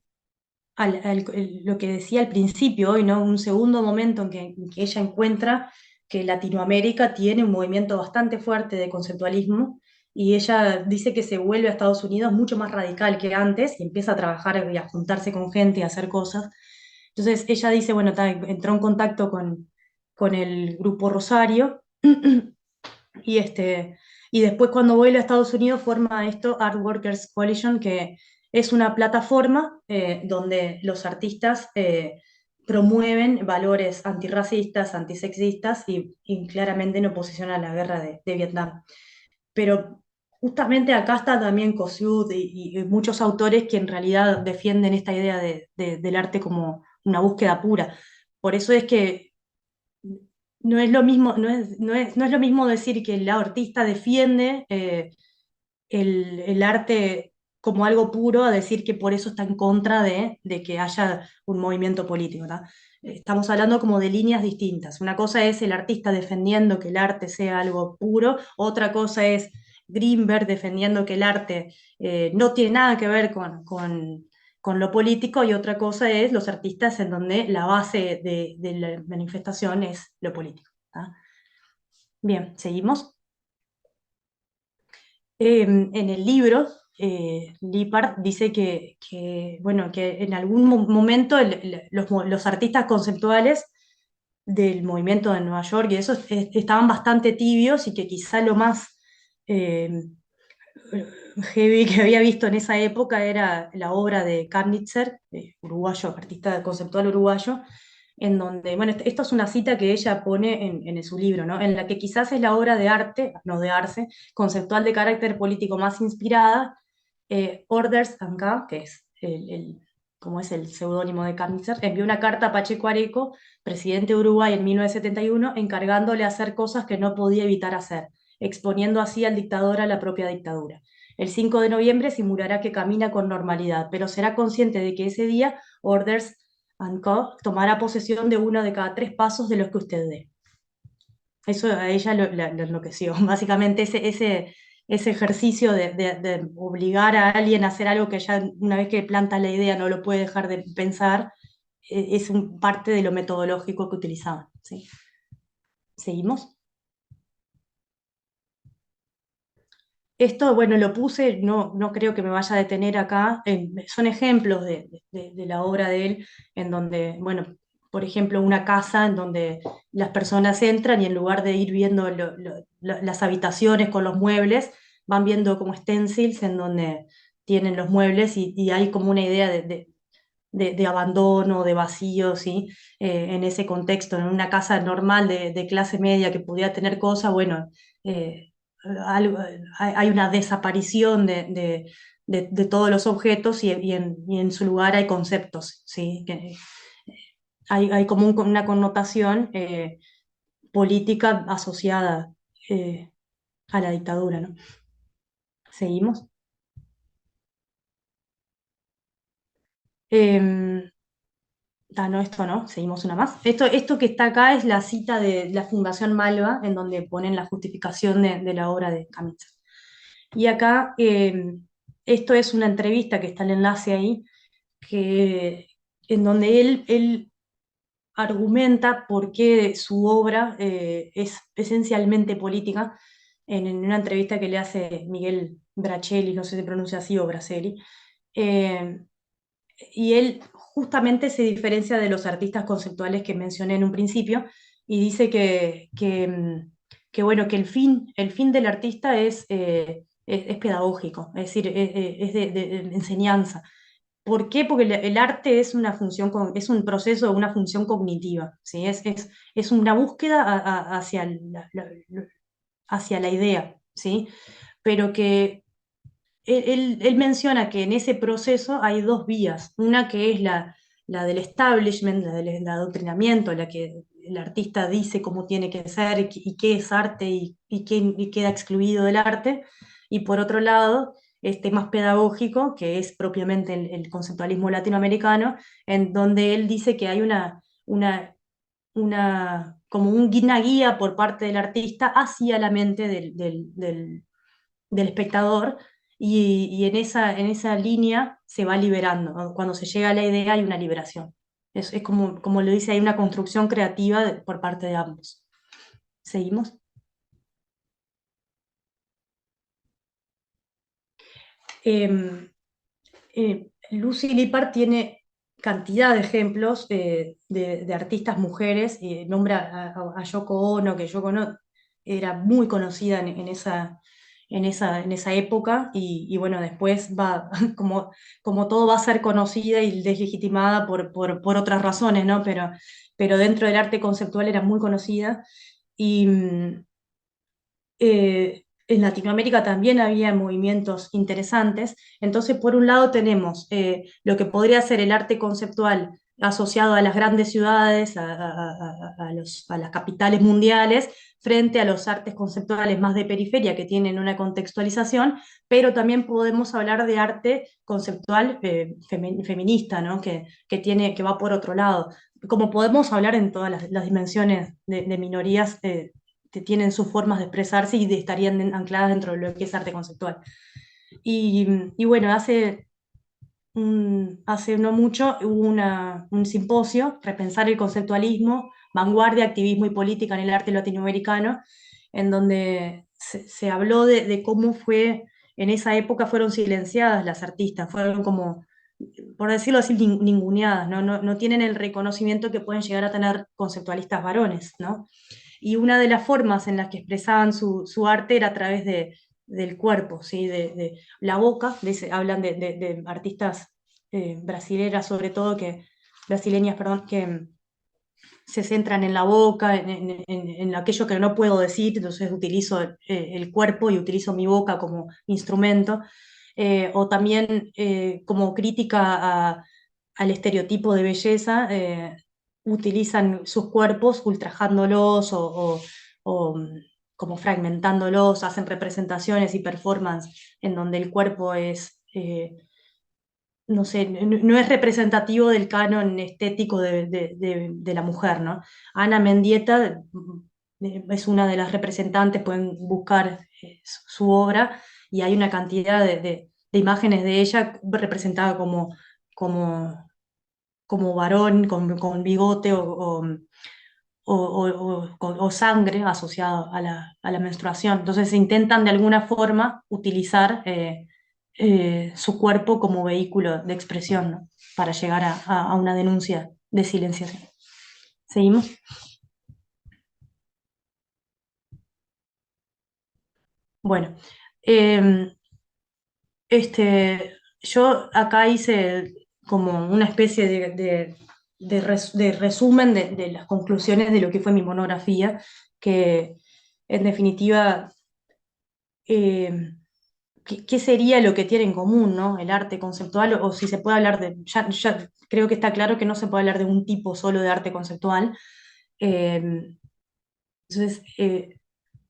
lo que decía al principio hoy, ¿no? Un segundo momento en que ella encuentra que Latinoamérica tiene un movimiento bastante fuerte de conceptualismo y ella dice que se vuelve a Estados Unidos mucho más radical que antes y empieza a trabajar y a juntarse con gente y a hacer cosas. Entonces ella dice, bueno, entró en contacto con el grupo Rosario y, y después cuando vuelve a Estados Unidos forma esto, Art Workers Coalition, que es una plataforma donde los artistas promueven valores antirracistas, antisexistas y claramente en oposición a la guerra de Vietnam. Pero justamente acá está también Kosyud y muchos autores que en realidad defienden esta idea del arte como una búsqueda pura. Por eso es que no es lo mismo, no es lo mismo decir que el artista defiende el arte como algo puro a decir que por eso está en contra de que haya un movimiento político, ¿no? Estamos hablando como de líneas distintas. Una cosa es el artista defendiendo que el arte sea algo puro, otra cosa es Greenberg defendiendo que el arte no tiene nada que ver con lo político, y otra cosa es los artistas en donde la base de la manifestación es lo político. ¿Tá? Bien, seguimos. En el libro, Lippard dice bueno, que en algún momento los artistas conceptuales del movimiento de Nueva York y eso estaban bastante tibios, y que quizá lo más eh, heavy que había visto en esa época era la obra de Kavnitzer, uruguayo, artista conceptual uruguayo, en donde, bueno, esto es una cita que ella pone en su libro, ¿no? En la que quizás es la obra de arte, no de Arce, conceptual de carácter político más inspirada, Orders Anka, que es como es el seudónimo de Kavnitzer, envió una carta a Pacheco Areco, presidente de Uruguay en 1971, encargándole hacer cosas que no podía evitar hacer, exponiendo así al dictador a la propia dictadura. El 5 de noviembre simulará que camina con normalidad, pero será consciente de que ese día Orders Co. tomará posesión de uno de cada 3 pasos de los que usted dé. Eso a ella lo enloqueció. Básicamente ese ejercicio de obligar a alguien a hacer algo que ya una vez que planta la idea no lo puede dejar de pensar, es parte de lo metodológico que utilizaban. ¿Sí? ¿Seguimos? Esto, bueno, lo puse, no creo que me vaya a detener acá. Son ejemplos de la obra de él, en donde, bueno, por ejemplo, una casa en donde las personas entran y en lugar de ir viendo las habitaciones con los muebles, van viendo como stencils en donde tienen los muebles, y hay como una idea de abandono, de vacío, ¿sí? En ese contexto, en una casa normal de clase media que pudiera tener cosas, bueno, hay una desaparición de todos los objetos, y en su lugar hay conceptos, ¿sí? Hay como una connotación política asociada a la dictadura, ¿no? ¿Seguimos? Em, no, esto no, seguimos una más. Esto que está acá es la cita de la Fundación Malva, en donde ponen la justificación de la obra de Camitza. Y acá, esto es una entrevista que está el enlace ahí, en donde él argumenta por qué su obra es esencialmente política, en una entrevista que le hace Miguel Brachelli, no sé si se pronuncia así, o Bracelli. Eh, y él justamente se diferencia de los artistas conceptuales que mencioné en un principio, y dice bueno, que el fin del artista es pedagógico, es decir, es de enseñanza. ¿Por qué? Porque el arte es una función, es un proceso, una función cognitiva, ¿sí? Es una búsqueda hacia la idea, ¿sí? Pero que él menciona que en ese proceso hay dos vías, una que es la del establishment, la del adoctrinamiento, la que el artista dice cómo tiene que ser y qué es arte y qué queda excluido del arte, y por otro lado, este más pedagógico, que es propiamente el conceptualismo latinoamericano, en donde él dice que hay como una guía por parte del artista hacia la mente del espectador, y en esa línea se va liberando, ¿no? Cuando se llega a la idea hay una liberación. Es como lo dice, hay una construcción creativa por parte de ambos. ¿Seguimos? Em, Lucy Lippard tiene cantidad de ejemplos de artistas mujeres, nombra a Yoko Ono, que Yoko Ono era muy conocida en esa época, y bueno, después va, como todo va a ser conocida y deslegitimada por otras razones, ¿no? Pero dentro del arte conceptual era muy conocida, y en Latinoamérica también había movimientos interesantes. Entonces, por un lado tenemos lo que podría ser el arte conceptual asociado a las grandes ciudades, a las capitales mundiales, frente a los artes conceptuales más de periferia que tienen una contextualización, pero también podemos hablar de arte conceptual feminista, ¿no? que va por otro lado. Como podemos hablar en todas las dimensiones de minorías tienen sus formas de expresarse y estarían ancladas dentro de lo que es arte conceptual. Y bueno, hace no mucho hubo un simposio, Repensar el conceptualismo, vanguardia, activismo y política en el arte latinoamericano, en donde se habló de cómo fue, en esa época fueron silenciadas las artistas, fueron como, por decirlo así, ninguneadas, ¿no? No tienen el reconocimiento que pueden llegar a tener conceptualistas varones, ¿no? Y una de las formas en las que expresaban su arte era a través del cuerpo, ¿sí? De la boca, hablan de artistas brasileras sobre todo, brasileñas, perdón, que se centran en la boca, en aquello que no puedo decir, entonces utilizo el cuerpo y utilizo mi boca como instrumento, o también como crítica al estereotipo de belleza, utilizan sus cuerpos ultrajándolos o, como fragmentándolos, hacen representaciones y performance en donde el cuerpo es no sé, no es representativo del canon estético de la mujer, ¿no? Ana Mendieta es una de las representantes, pueden buscar su obra y hay una cantidad de imágenes de ella representada como varón, con bigote o sangre asociado a la menstruación. Entonces se intentan de alguna forma utilizar su cuerpo como vehículo de expresión, ¿no? Para llegar a una denuncia de silenciación. ¿Seguimos? Bueno, eh, yo acá hice como una especie de resumen de las conclusiones de lo que fue mi monografía, que en definitiva, eh, ¿qué sería lo que tiene en común, ¿no? El arte conceptual, o si se puede hablar ya creo que está claro que no se puede hablar de un tipo solo de arte conceptual. Eh, entonces,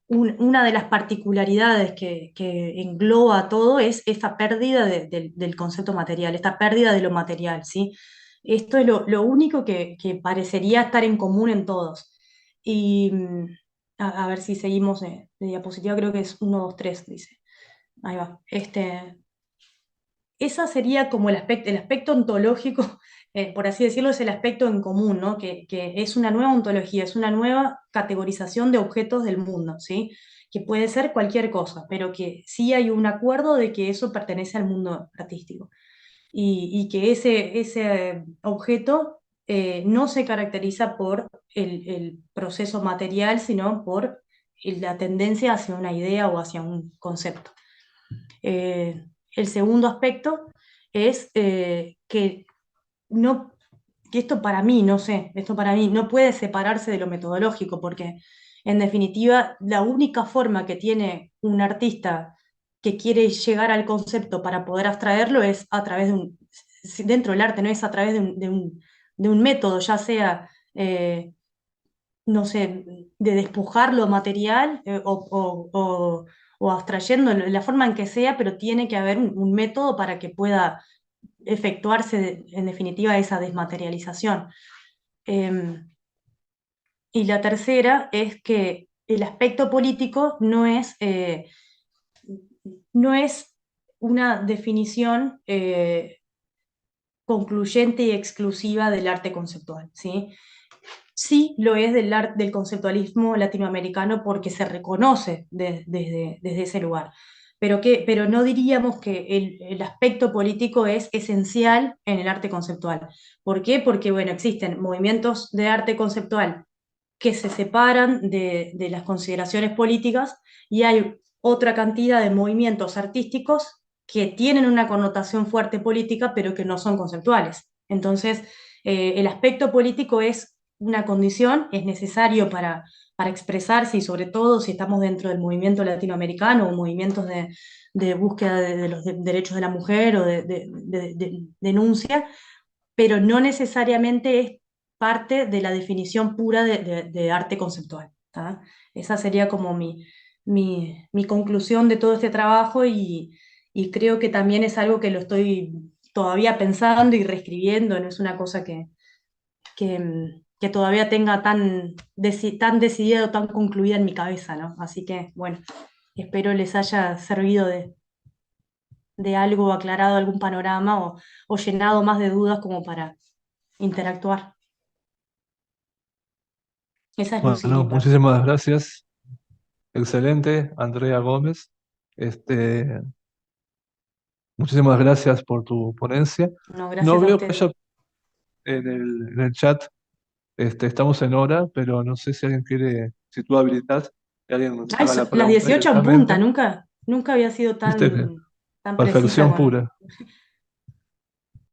una de las particularidades que engloba todo es esta pérdida del concepto material, esta pérdida de lo material, ¿sí? Esto es lo único que parecería estar en común en todos. Y a ver si seguimos de diapositiva, creo que es 1, 2, 3, dice. Ahí va. Esa sería como el aspecto ontológico, por así decirlo, es el aspecto en común, ¿no? Que es una nueva ontología, es una nueva categorización de objetos del mundo, ¿sí? Que puede ser cualquier cosa, pero que sí hay un acuerdo de que eso pertenece al mundo artístico y que ese objeto no se caracteriza por el proceso material, sino por la tendencia hacia una idea o hacia un concepto. El segundo aspecto es no, que esto para mí, no sé, esto para mí no puede separarse de lo metodológico, porque en definitiva la única forma que tiene un artista que quiere llegar al concepto para poder abstraerlo es a través dentro del arte, no es a través de un método, ya sea, no sé, de despojar lo material o abstrayendo la forma en que sea, pero tiene que haber un método para que pueda efectuarse en definitiva esa desmaterialización. Eh, y la tercera es que el aspecto político no es una definición concluyente y exclusiva del arte conceptual, ¿sí? Sí lo es del conceptualismo latinoamericano porque se reconoce desde ese lugar. Pero no diríamos que el aspecto político es esencial en el arte conceptual. ¿Por qué? Porque, bueno, existen movimientos de arte conceptual que se separan de las consideraciones políticas y hay otra cantidad de movimientos artísticos que tienen una connotación fuerte política, pero que no son conceptuales. Entonces, el aspecto político es una condición, es necesario para expresarse y sobre todo si estamos dentro del movimiento latinoamericano o movimientos de búsqueda de los derechos de la mujer o de denuncia, pero no necesariamente es parte de la definición pura de arte conceptual. ¿Tá? Esa sería como mi conclusión de todo este trabajo y creo que también es algo que lo estoy todavía pensando y reescribiendo, no es una cosa que que todavía tenga tan decidida o tan concluida en mi cabeza, ¿no? Así que, bueno, espero les haya servido de algo, aclarado algún panorama o llenado más de dudas como para interactuar. Esa es Bueno, Lucy. muchísimas gracias. Excelente, Andrea Gómez. Este, muchísimas gracias por tu ponencia. No, No gracias a veo que ustedes. haya en el chat, estamos en hora, pero no sé si alguien quiere, si tú habilitas, que alguien Ay, haga la las pregunta 18 en punta, directamente. nunca había sido Viste que tan precisa perfección con... pura.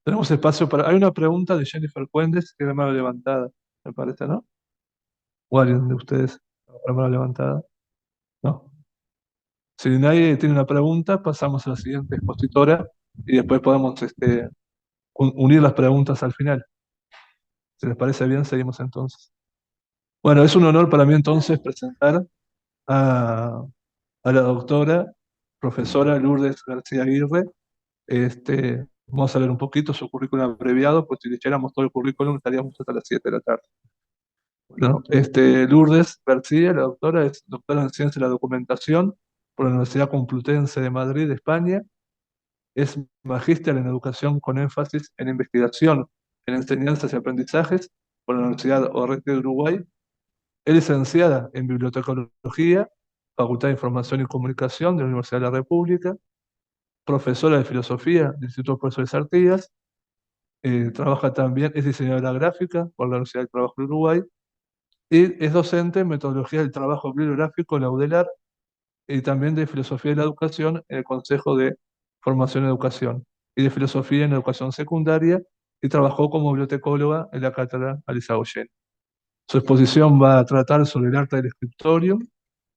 Tenemos espacio para. Hay una pregunta de Jennifer Cuendes, que tiene mano levantada, me parece, ¿no? ¿O alguien de ustedes con la mano levantada? No. Si nadie tiene una pregunta, pasamos a la siguiente expositora y después podemos unir las preguntas al final. Si les parece bien, seguimos entonces. Bueno, es un honor para mí entonces presentar a, a la doctora, profesora Lourdes García Aguirre. Vamos a leer un poquito su currículum abreviado, pues si leyéramos todo el currículum estaríamos hasta las 7 de la tarde. Bueno, Lourdes García, la doctora, es doctora en Ciencia de la Documentación por la Universidad Complutense de Madrid, España. Es magíster en Educación con énfasis en Investigación en Enseñanzas y Aprendizajes por la Universidad Oretge de Uruguay. Es licenciada en Bibliotecología, Facultad de Información y Comunicación de la Universidad de la República, profesora de Filosofía del Instituto Profesores Artigas. Trabaja también, es diseñadora gráfica por la Universidad del Trabajo de Uruguay y es docente en Metodología del Trabajo Bibliográfico en la UDELAR y también de Filosofía de la Educación en el Consejo de Formación y Educación y de Filosofía en Educación Secundaria y trabajó como bibliotecóloga en la Cátedra Alicia Goyen. Su exposición va a tratar sobre el arte del escritorio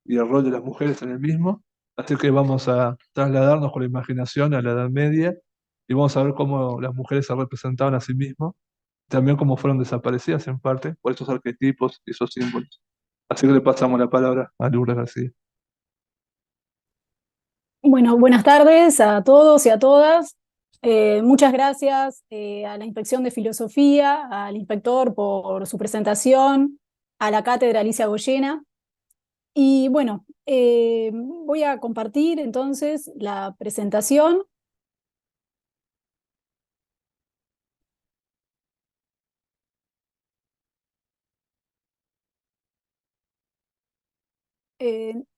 y el rol de las mujeres en el mismo, así que vamos a trasladarnos con la imaginación a la Edad Media y vamos a ver cómo las mujeres se representaban a sí mismas, también cómo fueron desaparecidas en parte por esos arquetipos y esos símbolos. Así que le pasamos la palabra a Lourdes García. Bueno, buenas tardes a todos y a todas. Muchas gracias a la Inspección de Filosofía, al inspector por su presentación, a la Cátedra Alicia Goyena. Y bueno, voy a compartir entonces la presentación.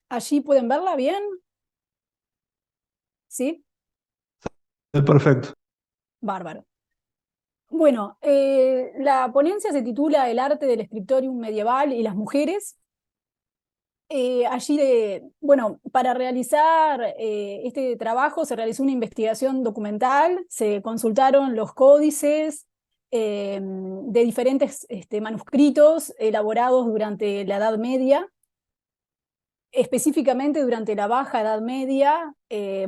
¿Allí pueden verla bien? ¿Sí? Perfecto. Bárbaro. Bueno, la ponencia se titula El arte del scriptorium medieval y las mujeres. Bueno, para realizar este trabajo se realizó una investigación documental, se consultaron los códices de diferentes manuscritos elaborados durante la Edad Media, específicamente durante la Baja Edad Media,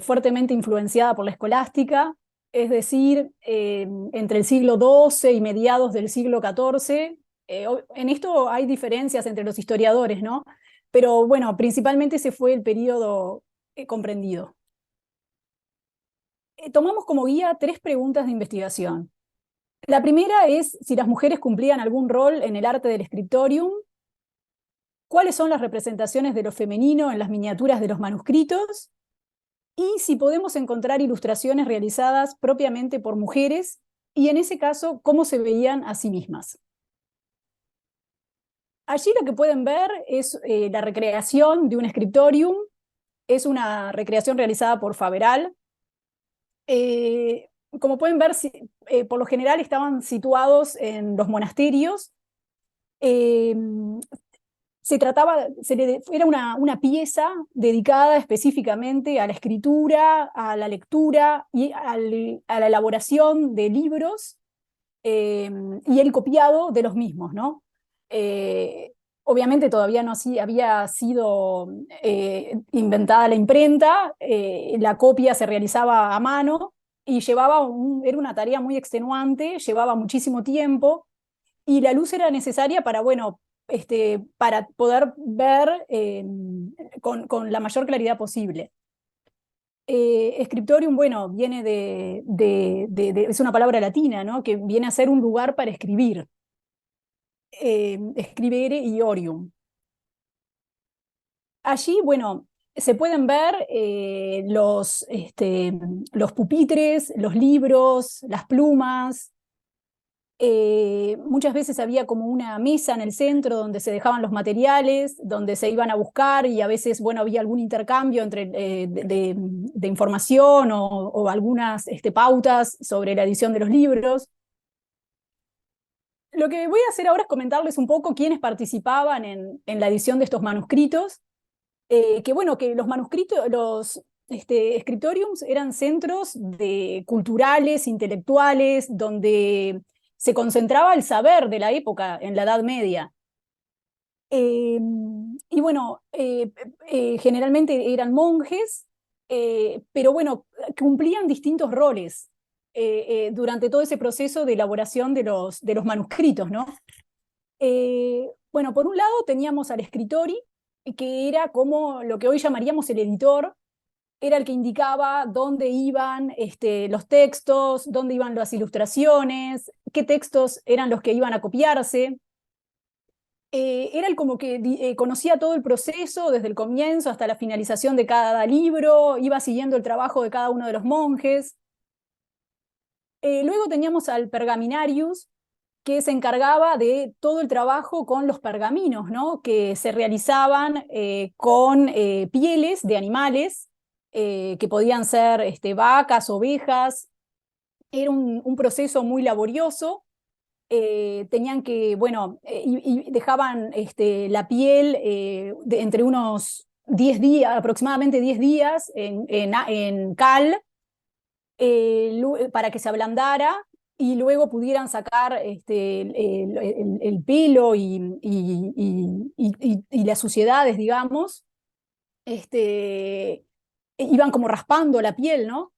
fuertemente influenciada por la escolástica, es decir, entre el siglo XII y mediados del siglo XIV. En esto hay diferencias entre los historiadores, ¿no? Pero bueno, principalmente ese fue el periodo comprendido. Tomamos como guía 3 preguntas de investigación. La primera es si las mujeres cumplían algún rol en el arte del scriptorium, cuáles son las representaciones de lo femenino en las miniaturas de los manuscritos, y si podemos encontrar ilustraciones realizadas propiamente por mujeres, y en ese caso, cómo se veían a sí mismas. Allí lo que pueden ver es la recreación de un scriptorium, es una recreación realizada por Faberal. Como pueden ver, por lo general estaban situados en los monasterios. Era una pieza dedicada específicamente a la escritura, a la lectura y a la elaboración de libros y el copiado de los mismos, ¿no? Obviamente todavía no había sido inventada la imprenta, la copia se realizaba a mano y era una tarea muy extenuante, llevaba muchísimo tiempo y la luz era necesaria para, bueno, para poder ver con la mayor claridad posible. Scriptorium, bueno, viene es una palabra latina, ¿no? Que viene a ser un lugar para escribir. Scribere Iorium. Allí, bueno, se pueden ver los pupitres, los libros, las plumas. Muchas veces había como una mesa en el centro donde se dejaban los materiales, donde se iban a buscar, y a veces, bueno, había algún intercambio entre, de información o algunas pautas sobre la edición de los libros. Lo que voy a hacer ahora es comentarles un poco quiénes participaban en la edición de estos manuscritos. Que bueno, que los manuscritos, los scriptoriums eran centros culturales, intelectuales, donde se concentraba el saber de la época en la Edad Media. Y bueno, generalmente eran monjes, pero bueno, cumplían distintos roles durante todo ese proceso de elaboración de los manuscritos, ¿no? Bueno, por un lado teníamos al scritori, que era como lo que hoy llamaríamos el editor, era el que indicaba dónde iban los textos, dónde iban las ilustraciones, qué textos eran los que iban a copiarse. Era el como que conocía todo el proceso, desde el comienzo hasta la finalización de cada libro, iba siguiendo el trabajo de cada uno de los monjes. Luego teníamos al pergaminarius, que se encargaba de todo el trabajo con los pergaminos, ¿no? Que se realizaban con pieles de animales, que podían ser vacas, ovejas. Era un proceso muy laborioso. Tenían que, bueno, y dejaban la piel entre unos 10 días, aproximadamente 10 días, en cal, para que se ablandara y luego pudieran sacar el pelo y las suciedades, digamos. Iban como raspando la piel, ¿no?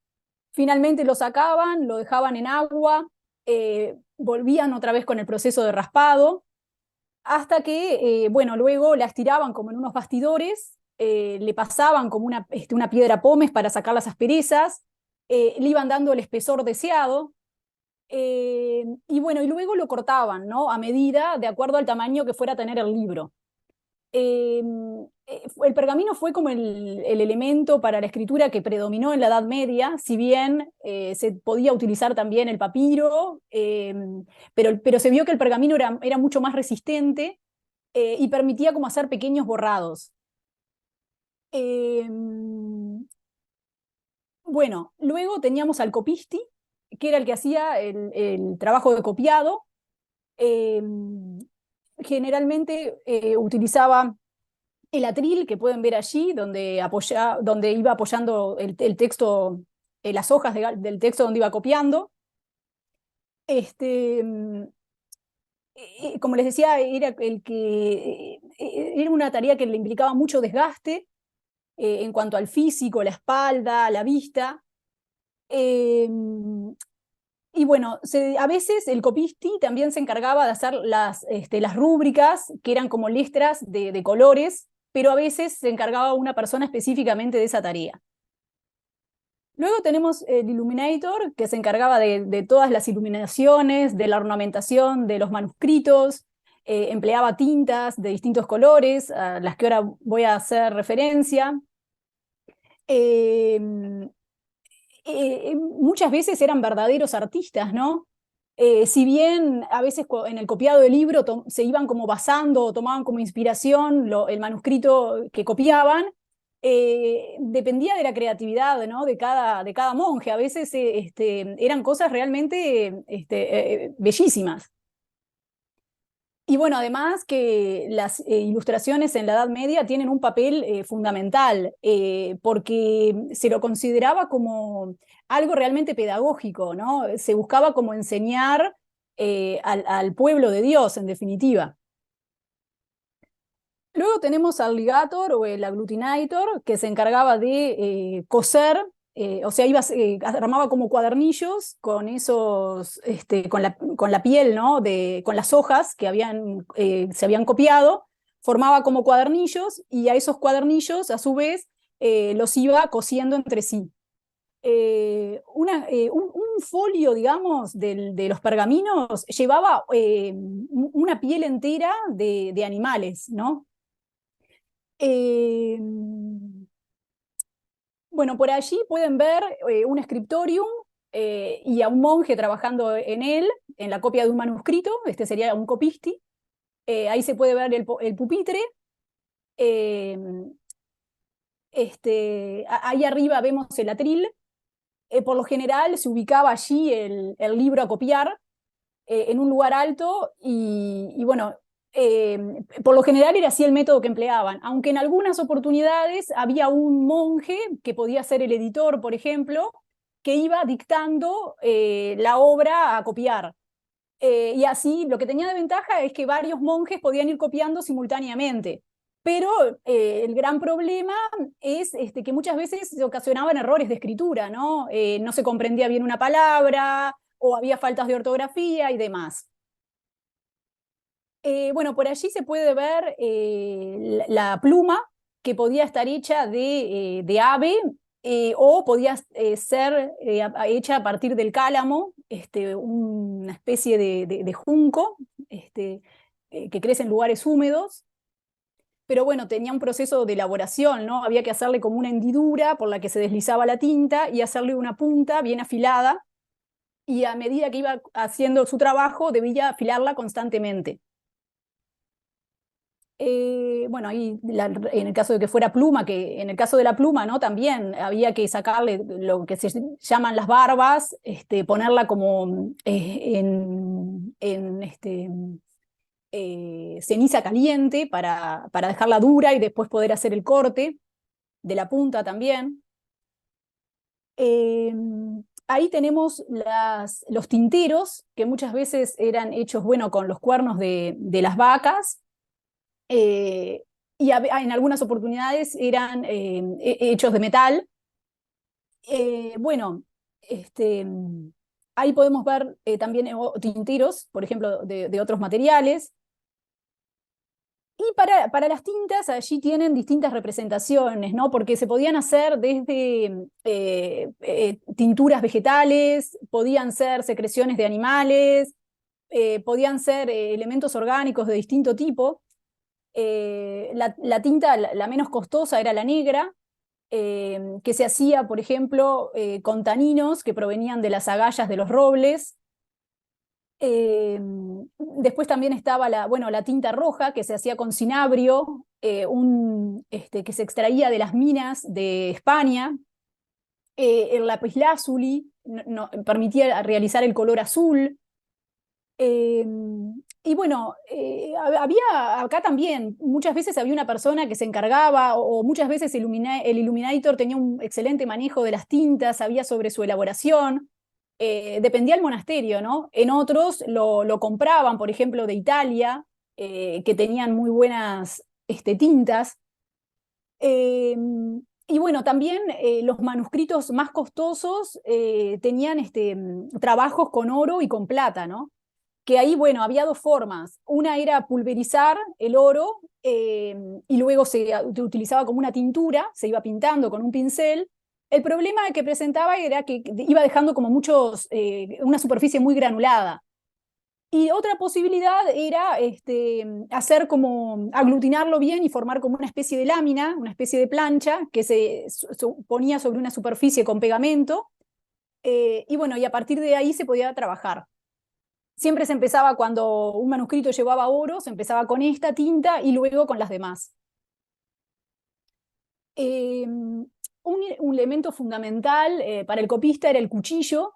Finalmente lo sacaban, lo dejaban en agua, volvían otra vez con el proceso de raspado, hasta que, bueno, luego la estiraban como en unos bastidores, le pasaban como una piedra pómez para sacar las asperezas, le iban dando el espesor deseado, y bueno, y luego lo cortaban, ¿no? A medida, de acuerdo al tamaño que fuera a tener el libro. El pergamino fue como el elemento para la escritura que predominó en la Edad Media, si bien se podía utilizar también el papiro, pero se vio que el pergamino era mucho más resistente y permitía como hacer pequeños borrados. Bueno, luego teníamos al copisti, que era el que hacía el trabajo de copiado. Generalmente utilizaba el atril, que pueden ver allí, donde iba apoyando el texto, las hojas del texto donde iba copiando. Como les decía, era una tarea que le implicaba mucho desgaste en cuanto al físico, la espalda, la vista. Y bueno, a veces el copisti también se encargaba de hacer las rúbricas, que eran como listras de colores, pero a veces se encargaba una persona específicamente de esa tarea. Luego tenemos el illuminator, que se encargaba de todas las iluminaciones, de la ornamentación de los manuscritos, empleaba tintas de distintos colores, a las que ahora voy a hacer referencia. Muchas veces eran verdaderos artistas, ¿no? Si bien a veces en el copiado del libro se iban como basando o tomaban como inspiración el manuscrito que copiaban, dependía de la creatividad, ¿no? de cada monje. A veces eran cosas realmente bellísimas. Y bueno, además que las ilustraciones en la Edad Media tienen un papel fundamental, porque se lo consideraba como algo realmente pedagógico, ¿no? Se buscaba como enseñar al pueblo de Dios, en definitiva. Luego tenemos al ligator o el agglutinator, que se encargaba de coser, o sea, armaba como cuadernillos con esos, con la piel, ¿no? Con las hojas que se habían copiado, formaba como cuadernillos, y a esos cuadernillos, a su vez, los iba cosiendo entre sí. Un un folio, digamos, de los pergaminos llevaba una piel entera de animales, ¿no? Bueno, por allí pueden ver un scriptorium y a un monje trabajando en él, en la copia de un manuscrito. Este sería un copisti. Ahí se puede ver el pupitre. Ahí arriba vemos el atril. Por lo general se ubicaba allí el libro a copiar en un lugar alto y bueno, por lo general era así el método que empleaban, aunque en algunas oportunidades había un monje que podía ser el editor, por ejemplo, que iba dictando la obra a copiar. Y así lo que tenía de ventaja es que varios monjes podían ir copiando simultáneamente. Pero el gran problema es que muchas veces se ocasionaban errores de escritura, ¿no? No se comprendía bien una palabra o había faltas de ortografía y demás. Bueno, por allí se puede ver la pluma, que podía estar hecha de ave o podía ser hecha a partir del cálamo, una especie de junco que crece en lugares húmedos. Pero bueno, tenía un proceso de elaboración, ¿no? Había que hacerle como una hendidura por la que se deslizaba la tinta y hacerle una punta bien afilada, y a medida que iba haciendo su trabajo debía afilarla constantemente. Bueno, ahí en el caso de que fuera pluma, que en el caso de la pluma, ¿no? También había que sacarle lo que se llaman las barbas, ponerla como ceniza caliente para dejarla dura y después poder hacer el corte de la punta también. Ahí tenemos los tinteros, que muchas veces eran hechos, bueno, con los cuernos de las vacas, y en algunas oportunidades eran hechos de metal. Bueno, ahí podemos ver también tinteros, por ejemplo, de otros materiales. Y para las tintas, allí tienen distintas representaciones, ¿no? Porque se podían hacer desde tinturas vegetales, podían ser secreciones de animales, podían ser elementos orgánicos de distinto tipo. La tinta, la menos costosa, era la negra, que se hacía, por ejemplo, con taninos que provenían de las agallas de los robles. Después también estaba la tinta roja, que se hacía con cinabrio, que se extraía de las minas de España. El lapislázuli permitía realizar el color azul. Y bueno, había acá también, muchas veces había una persona que se encargaba, o muchas veces el Illuminator tenía un excelente manejo de las tintas, sabía sobre su elaboración. Dependía del monasterio, ¿no? En otros lo compraban, por ejemplo, de Italia, que tenían muy buenas tintas. Y bueno, también los manuscritos más costosos tenían trabajos con oro y con plata, ¿no? Que ahí, bueno, había dos formas. Una era pulverizar el oro y luego se utilizaba como una tintura, se iba pintando con un pincel. El problema que presentaba era que iba dejando como una superficie muy granulada. Y otra posibilidad era hacer como aglutinarlo bien y formar como una especie de lámina, una especie de plancha que se ponía sobre una superficie con pegamento. Y bueno, y a partir de ahí se podía trabajar. Siempre se empezaba cuando un manuscrito llevaba oro, se empezaba con esta tinta y luego con las demás. Un elemento fundamental para el copista era el cuchillo,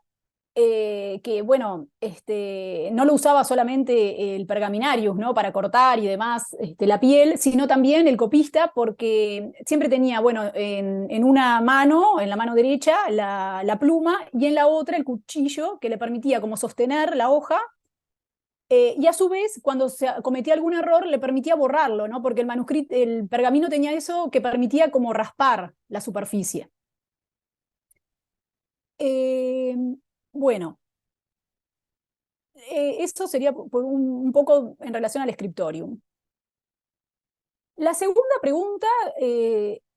que bueno, no lo usaba solamente el pergaminarius, ¿no? Para cortar y demás la piel, sino también el copista, porque siempre tenía, bueno, en una mano, en la mano derecha, la pluma, y en la otra el cuchillo, que le permitía como sostener la hoja. Y a su vez, cuando se cometía algún error, le permitía borrarlo, ¿no? Porque el pergamino tenía eso que permitía como raspar la superficie. Eh, bueno, esto sería un poco en relación al scriptorium. La segunda pregunta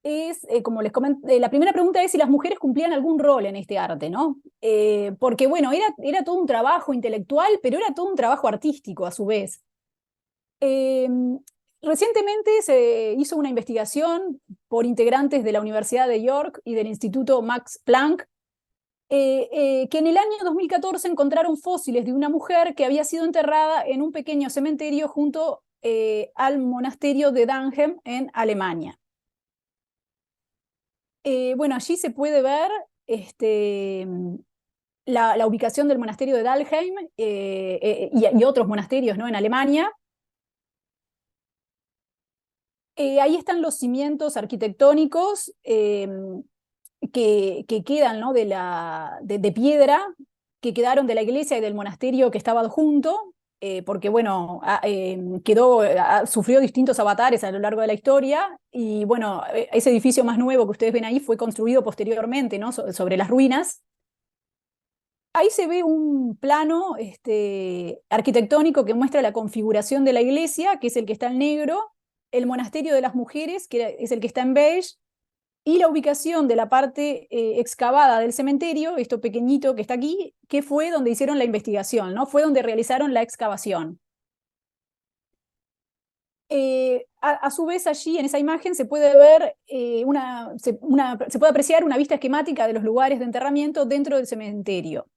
es, como les comenté, la primera pregunta es si las mujeres cumplían algún rol en este arte, ¿no? Porque, bueno, era todo un trabajo intelectual, pero era todo un trabajo artístico a su vez. Recientemente se hizo una investigación por integrantes de la Universidad de York y del Instituto Max Planck, que en el año 2014 encontraron fósiles de una mujer que había sido enterrada en un pequeño cementerio junto al monasterio de Dahlem en Alemania. Bueno, allí se puede ver la ubicación del monasterio de Dahlem y otros monasterios, ¿no?, en Alemania. Ahí están los cimientos arquitectónicos que quedan, ¿no?, de piedra, que quedaron de la iglesia y del monasterio que estaba adjunto, porque, bueno, sufrió distintos avatares a lo largo de la historia, y, bueno, ese edificio más nuevo que ustedes ven ahí fue construido posteriormente, ¿no?, sobre las ruinas. Ahí se ve un plano arquitectónico que muestra la configuración de la iglesia, que es el que está en negro, el monasterio de las mujeres, que es el que está en beige, y la ubicación de la parte excavada del cementerio, esto pequeñito que está aquí, que fue donde hicieron la investigación, ¿no? Fue donde realizaron la excavación. A su vez, allí en esa imagen se puede ver se puede apreciar una vista esquemática de los lugares de enterramiento dentro del cementerio.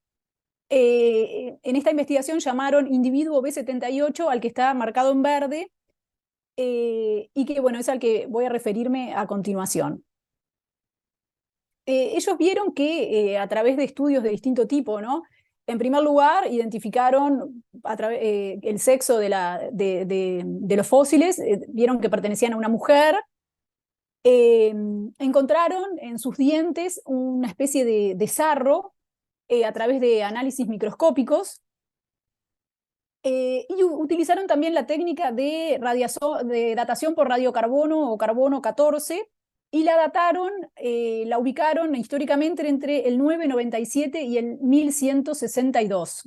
En esta investigación llamaron individuo B78 al que está marcado en verde, y que, bueno, es al que voy a referirme a continuación. Ellos vieron que a través de estudios de distinto tipo, ¿no?, en primer lugar, identificaron el sexo de los fósiles, vieron que pertenecían a una mujer, encontraron en sus dientes una especie de sarro a través de análisis microscópicos, y utilizaron también la técnica de datación por radiocarbono o carbono 14, y la dataron, la ubicaron históricamente entre el 997 y el 1162.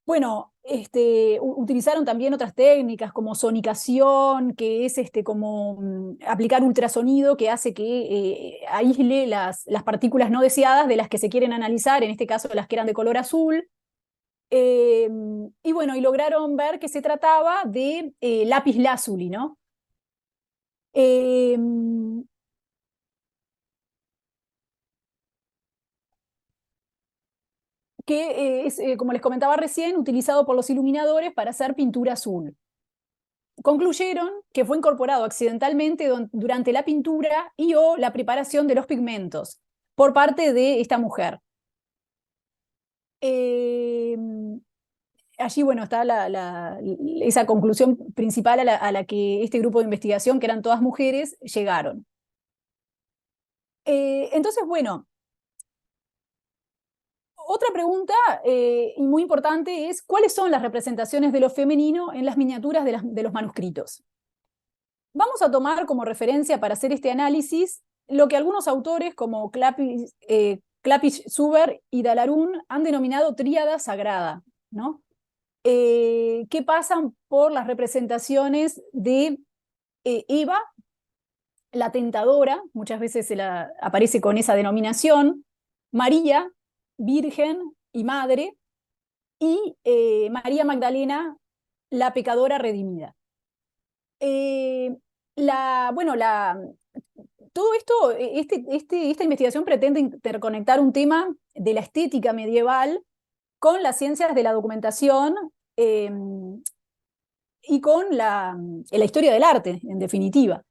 Bueno, utilizaron también otras técnicas como sonicación, que es como aplicar ultrasonido, que hace que aísle las partículas no deseadas de las que se quieren analizar, en este caso las que eran de color azul. Y, bueno, y lograron ver que se trataba de lápiz lazuli, ¿no? Que es, como les comentaba recién, utilizado por los iluminadores para hacer pintura azul. Concluyeron que fue incorporado accidentalmente durante la pintura y o la preparación de los pigmentos por parte de esta mujer. Allí, bueno, está esa conclusión principal a la que este grupo de investigación, que eran todas mujeres, llegaron. Entonces, bueno, otra pregunta y muy importante es, ¿cuáles son las representaciones de lo femenino en las miniaturas de los manuscritos? Vamos a tomar como referencia para hacer este análisis lo que algunos autores como Klapisch-Zuber y Dalarun han denominado tríada sagrada, ¿no? Que pasan por las representaciones de Eva, la tentadora, muchas veces aparece con esa denominación, María, virgen y madre, y María Magdalena, la pecadora redimida. Todo esto, esta investigación pretende interconectar un tema de la estética medieval con las ciencias de la documentación y con la historia del arte, en definitiva.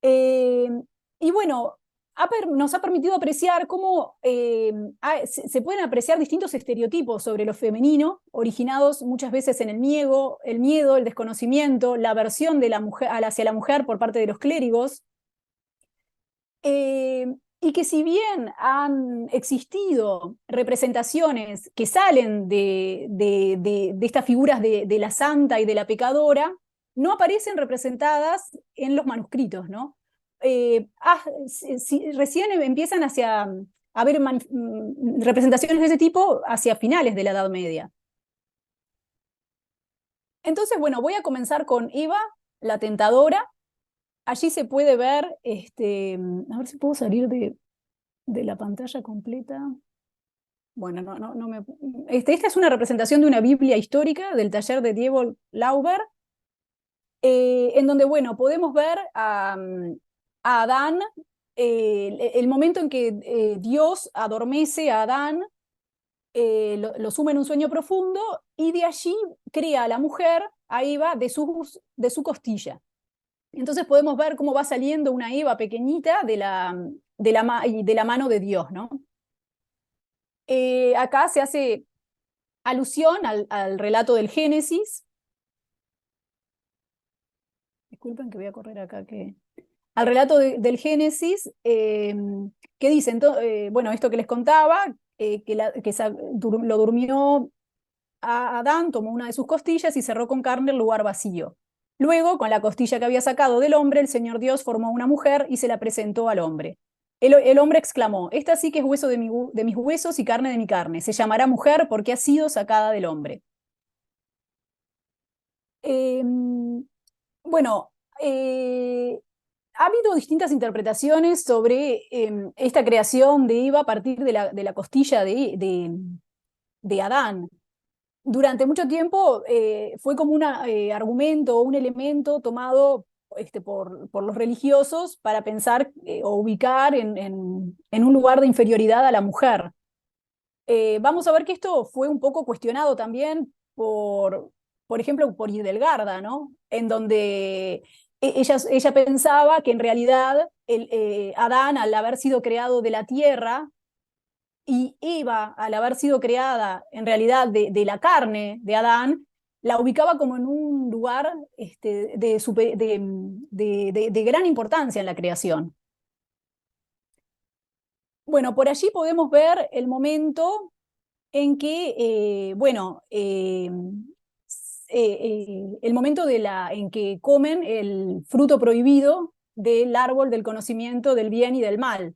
Y, bueno, nos ha permitido apreciar cómo se pueden apreciar distintos estereotipos sobre lo femenino, originados muchas veces en el miedo, el desconocimiento, la aversión de la mujer, hacia la mujer por parte de los clérigos, y que, si bien han existido representaciones que salen de estas figuras de la santa y de la pecadora, no aparecen representadas en los manuscritos, ¿no? Recién empiezan a haber representaciones de ese tipo hacia finales de la Edad Media. Entonces, bueno, voy a comenzar con Eva, la tentadora, allí se puede ver, a ver si puedo salir de la pantalla completa. Bueno, esta es una representación de una Biblia histórica del taller de Diego Lauber, en donde, bueno, podemos ver a Adán, el momento en que Dios adormece a Adán, lo suma en un sueño profundo, y de allí crea a la mujer, a Eva, de su costilla. Entonces podemos ver cómo va saliendo una Eva pequeñita de la mano de Dios, ¿no? Acá se hace alusión al relato del Génesis. Disculpen que voy a correr acá. Al relato del Génesis, que dice, bueno, esto que les contaba, lo durmió a Adán, tomó una de sus costillas y cerró con carne el lugar vacío. Luego, con la costilla que había sacado del hombre, el Señor Dios formó una mujer y se la presentó al hombre. El hombre exclamó: esta sí que es hueso de mis huesos y carne de mi carne. Se llamará mujer porque ha sido sacada del hombre. Bueno, ha habido distintas interpretaciones sobre esta creación de Eva a partir de la costilla de Adán. Durante mucho tiempo fue como un argumento, un elemento tomado por los religiosos para pensar o ubicar en un lugar de inferioridad a la mujer. Vamos a ver que esto fue un poco cuestionado también por ejemplo, por Hildegarda, ¿no? En donde ella pensaba que en realidad Adán, al haber sido creado de la tierra, y Eva, al haber sido creada en realidad de la carne de Adán, la ubicaba como en un lugar de gran importancia en la creación. Bueno, por allí podemos ver el momento en que, el momento en que comen el fruto prohibido del árbol del conocimiento del bien y del mal.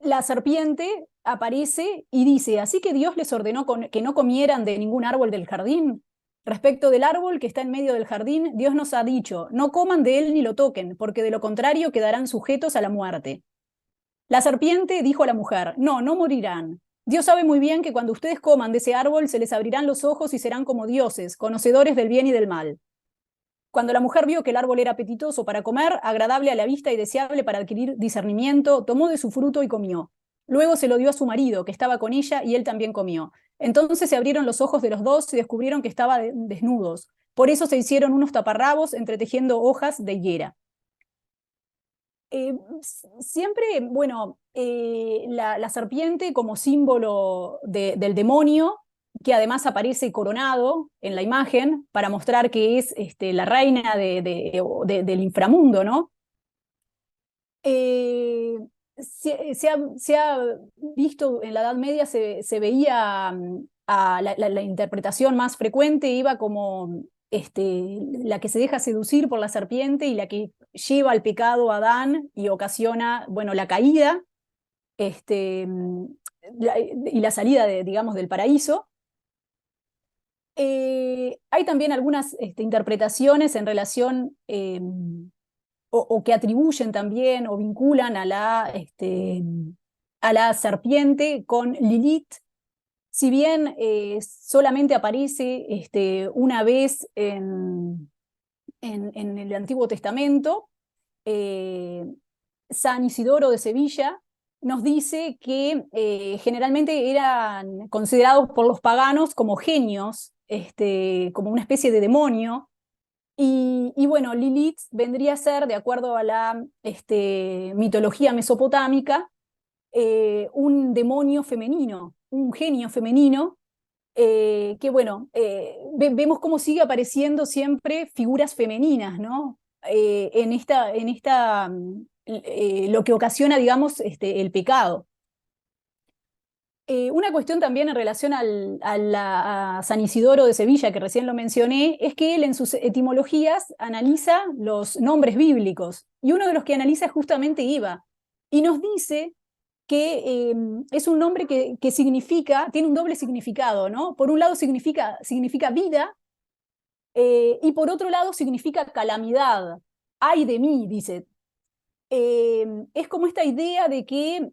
La serpiente aparece y dice: así que Dios les ordenó que no comieran de ningún árbol del jardín. Respecto del árbol que está en medio del jardín, Dios nos ha dicho: no coman de él ni lo toquen, porque de lo contrario quedarán sujetos a la muerte. La serpiente dijo a la mujer: no morirán. Dios sabe muy bien que cuando ustedes coman de ese árbol se les abrirán los ojos y serán como dioses, conocedores del bien y del mal. Cuando la mujer vio que el árbol era apetitoso para comer, agradable a la vista y deseable para adquirir discernimiento, tomó de su fruto y comió. Luego se lo dio a su marido, que estaba con ella, y él también comió. Entonces se abrieron los ojos de los dos y descubrieron que estaban desnudos. Por eso se hicieron unos taparrabos entretejiendo hojas de higuera. Siempre, bueno, la serpiente como símbolo del demonio, que además aparece coronado en la imagen para mostrar que es la reina del inframundo, ¿no? Se ha visto en la Edad Media, se veía la interpretación más frecuente iba como la que se deja seducir por la serpiente y la que lleva al pecado a Adán y ocasiona, bueno, la caída y la salida, digamos, del paraíso. Hay también algunas interpretaciones en relación o que atribuyen también o vinculan a la serpiente con Lilith. Si bien solamente aparece una vez en el Antiguo Testamento, San Isidoro de Sevilla nos dice que generalmente eran considerados por los paganos como genios, como una especie de demonio. Y bueno, Lilith vendría a ser, de acuerdo a la mitología mesopotámica, un demonio femenino, un genio femenino, que bueno, vemos cómo sigue apareciendo siempre figuras femeninas, ¿no? Lo que ocasiona, digamos, el pecado. Una cuestión también en relación a San Isidoro de Sevilla, que recién lo mencioné, es que él en sus etimologías analiza los nombres bíblicos, y uno de los que analiza es justamente Eva, y nos dice que es un nombre que tiene un doble significado, ¿no? Por un lado significa vida, Y por otro lado significa calamidad. Ay de mí, dice. Es como esta idea de que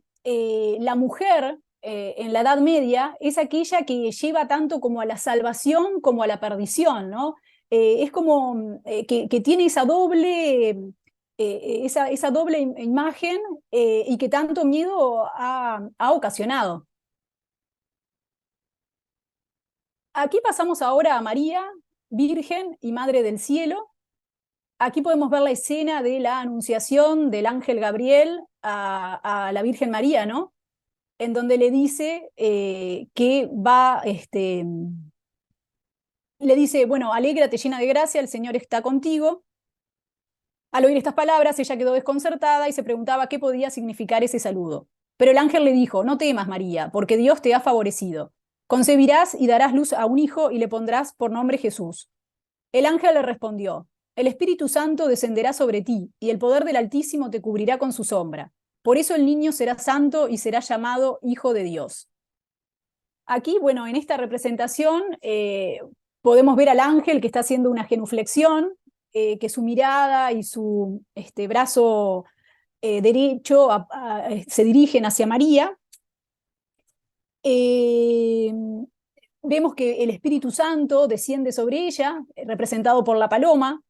la mujer en la Edad Media es aquella que lleva tanto como a la salvación como a la perdición, ¿no? Es como que tiene esa doble imagen y que tanto miedo ha ocasionado. Aquí pasamos ahora a María, Virgen y Madre del Cielo. Aquí podemos ver la escena de la anunciación del ángel Gabriel a la Virgen María, ¿no? En donde le dice que va, le dice, bueno, alégrate llena de gracia, el Señor está contigo. Al oír estas palabras, ella quedó desconcertada y se preguntaba qué podía significar ese saludo. Pero el ángel le dijo, no temas, María, porque Dios te ha favorecido. Concebirás y darás luz a un hijo y le pondrás por nombre Jesús. El ángel le respondió, el Espíritu Santo descenderá sobre ti, y el poder del Altísimo te cubrirá con su sombra. Por eso el niño será santo y será llamado Hijo de Dios. Aquí, bueno, en esta representación podemos ver al ángel que está haciendo una genuflexión, que su mirada y su brazo derecho se dirigen hacia María. Vemos que el Espíritu Santo desciende sobre ella, representado por la paloma.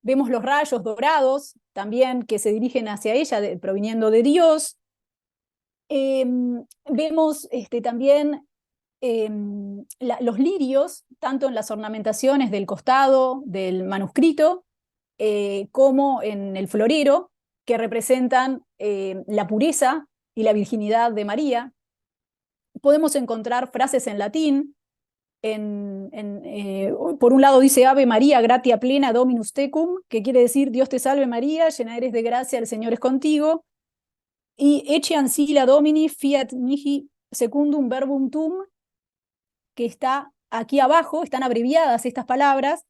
Vemos los rayos dorados también que se dirigen hacia ella, proviniendo de Dios. Vemos también los lirios, tanto en las ornamentaciones del costado del manuscrito, como en el florero, que representan la pureza y la virginidad de María. Podemos encontrar frases en latín. Por un lado dice Ave María, gratia plena Dominus tecum, que quiere decir Dios te salve María, llena eres de gracia, el Señor es contigo. Y ecce ancilla Domini, fiat mihi secundum verbum tum, que está aquí abajo, están abreviadas estas palabras,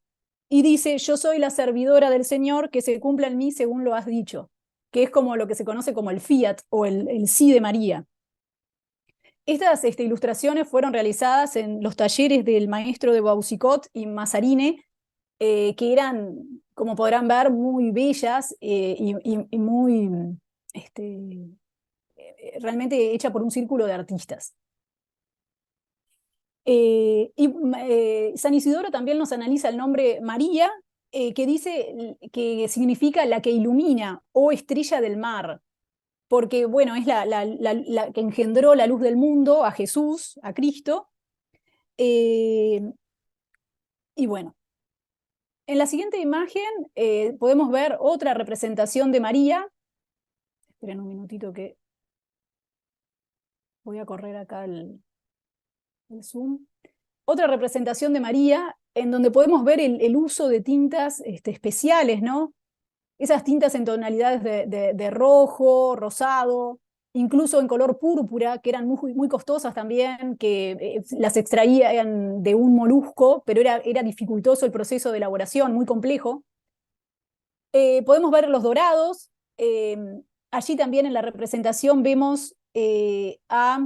y dice, yo soy la servidora del Señor, que se cumpla en mí según lo has dicho, que es como lo que se conoce como el fiat o el sí de María. Estas ilustraciones fueron realizadas en los talleres del maestro de Baucicot y Mazarine, que eran, como podrán ver, muy bellas y muy realmente hecha por un círculo de artistas. San Isidoro también nos analiza el nombre María, que dice que significa la que ilumina o estrella del mar, porque bueno, es la que engendró la luz del mundo, a Jesús, a Cristo. Y bueno, en la siguiente imagen podemos ver otra representación de María. Esperen un minutito que voy a correr acá el zoom. Otra representación de María en donde podemos ver el uso de tintas especiales, ¿no? Esas tintas en tonalidades de rojo, rosado, incluso en color púrpura, que eran muy, muy costosas también, que las extraían de un molusco, pero era dificultoso el proceso de elaboración, muy complejo. Podemos ver los dorados. Allí también en la representación vemos a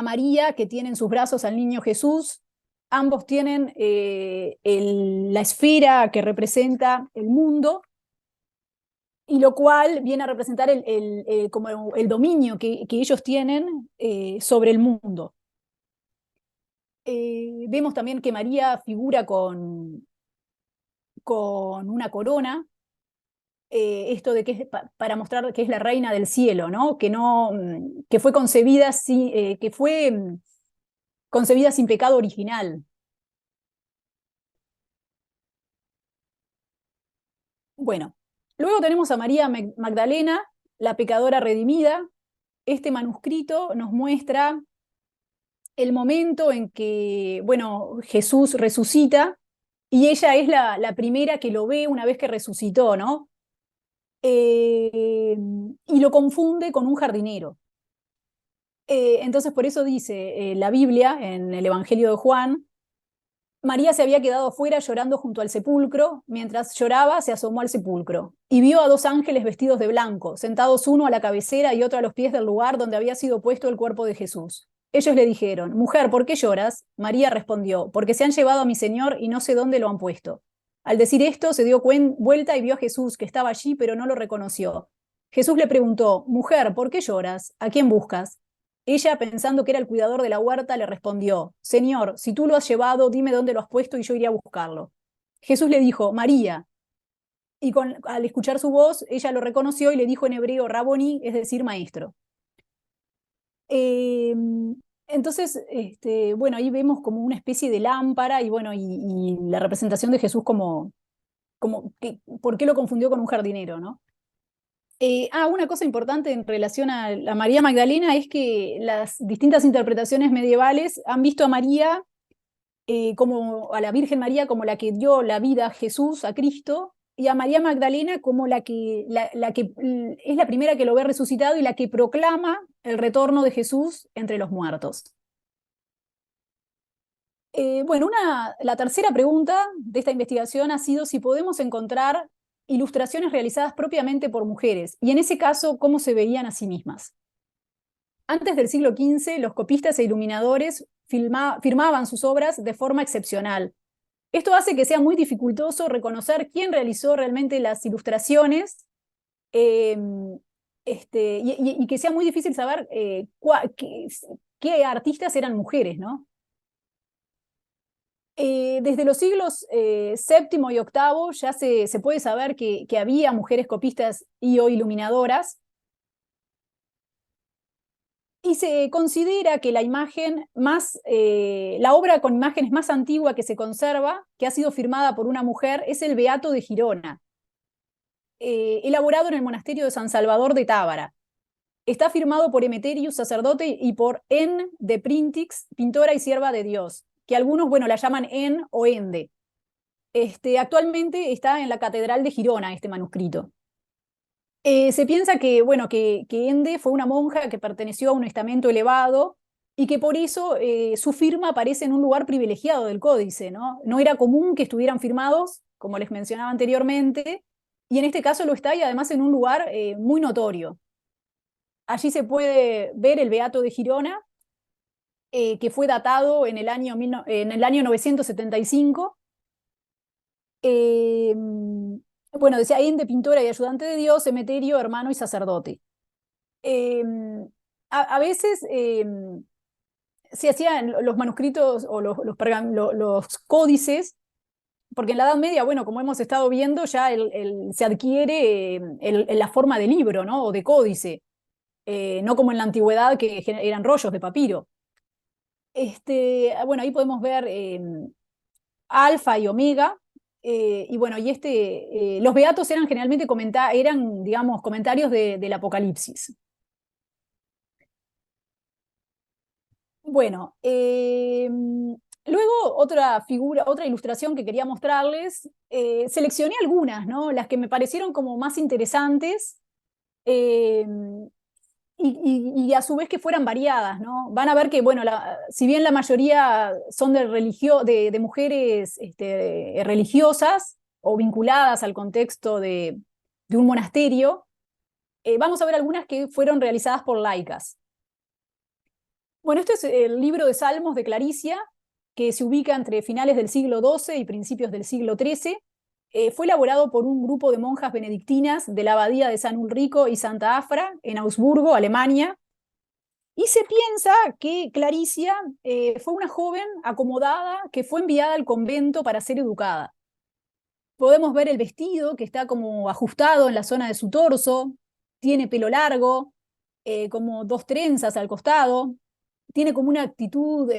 María, que tiene en sus brazos al niño Jesús. Ambos tienen la esfera que representa el mundo, y lo cual viene a representar como el dominio que ellos tienen sobre el mundo. Vemos también que María figura con una corona, esto de que es para mostrar que es la reina del cielo, ¿no? Que fue concebida concebida sin pecado original. Bueno, luego tenemos a María Magdalena, la pecadora redimida. Este manuscrito nos muestra el momento en que, bueno, Jesús resucita y ella es la primera que lo ve una vez que resucitó, ¿no? Y lo confunde con un jardinero. Entonces por eso dice la Biblia en el Evangelio de Juan, María se había quedado afuera llorando junto al sepulcro. Mientras lloraba, se asomó al sepulcro y vio a dos ángeles vestidos de blanco, sentados uno a la cabecera y otro a los pies del lugar donde había sido puesto el cuerpo de Jesús. Ellos le dijeron: «Mujer, ¿por qué lloras?». María respondió: «Porque se han llevado a mi Señor y no sé dónde lo han puesto». Al decir esto, se dio vuelta y vio a Jesús, que estaba allí, pero no lo reconoció. Jesús le preguntó: «Mujer, ¿por qué lloras? ¿A quién buscas?». Ella, pensando que era el cuidador de la huerta, le respondió: «Señor, si tú lo has llevado, dime dónde lo has puesto y yo iré a buscarlo». Jesús le dijo: «María». Y al escuchar su voz, ella lo reconoció y le dijo en hebreo: «Raboni», es decir, maestro. Eh, entonces, bueno, ahí vemos como una especie de lámpara y, bueno, y la representación de Jesús ¿por qué lo confundió con un jardinero, ¿no? Una cosa importante en relación a María Magdalena es que las distintas interpretaciones medievales han visto a María, como a la Virgen María, como la que dio la vida a Jesús, a Cristo, y a María Magdalena como la que es la primera que lo ve resucitado y la que proclama el retorno de Jesús entre los muertos. Bueno, la tercera pregunta de esta investigación ha sido si podemos encontrar ilustraciones realizadas propiamente por mujeres, y en ese caso, cómo se veían a sí mismas. Antes del siglo XV, los copistas e iluminadores firmaban sus obras de forma excepcional. Esto hace que sea muy dificultoso reconocer quién realizó realmente las ilustraciones, y que sea muy difícil saber qué artistas eran mujeres, ¿no? Desde los siglos VII y VIII ya se puede saber que había mujeres copistas o iluminadoras, y se considera que la obra con imágenes más antigua que se conserva, que ha sido firmada por una mujer, es el Beato de Girona, elaborado en el monasterio de San Salvador de Tábara. Está firmado por Emeterius, sacerdote, y por En de Printix, pintora y sierva de Dios, que algunos, bueno, la llaman En o Ende. Actualmente está en la Catedral de Girona este manuscrito. Se piensa que, bueno, que Ende fue una monja que perteneció a un estamento elevado y que por eso su firma aparece en un lugar privilegiado del códice, ¿no? No era común que estuvieran firmados, como les mencionaba anteriormente, y en este caso lo está, y además en un lugar muy notorio. Allí se puede ver el Beato de Girona, que fue datado en el año 975. Bueno, decía Ende, pintora y ayudante de Dios, Emeterio, hermano y sacerdote. A veces se hacían los manuscritos o los códices, porque en la Edad Media, bueno, como hemos estado viendo, ya se adquiere la forma de libro, ¿no? O de códice, no como en la antigüedad, que eran rollos de papiro. Bueno, ahí podemos ver alfa y omega. Y bueno, los beatos eran generalmente digamos, comentarios del Apocalipsis. Bueno, luego otra ilustración que quería mostrarles, seleccioné algunas, ¿no? Las que me parecieron como más interesantes, y a su vez que fueran variadas, ¿no? Van a ver que, bueno, si bien la mayoría son de mujeres religiosas o vinculadas al contexto de un monasterio, vamos a ver algunas que fueron realizadas por laicas. Bueno, este es el libro de Salmos de Claricia, que se ubica entre finales del siglo XII y principios del siglo XIII. Fue elaborado por un grupo de monjas benedictinas de la abadía de San Ulrico y Santa Afra, en Augsburgo, Alemania. Y se piensa que Claricia fue una joven acomodada que fue enviada al convento para ser educada. Podemos ver el vestido, que está como ajustado en la zona de su torso, tiene pelo largo, como dos trenzas al costado, tiene como una actitud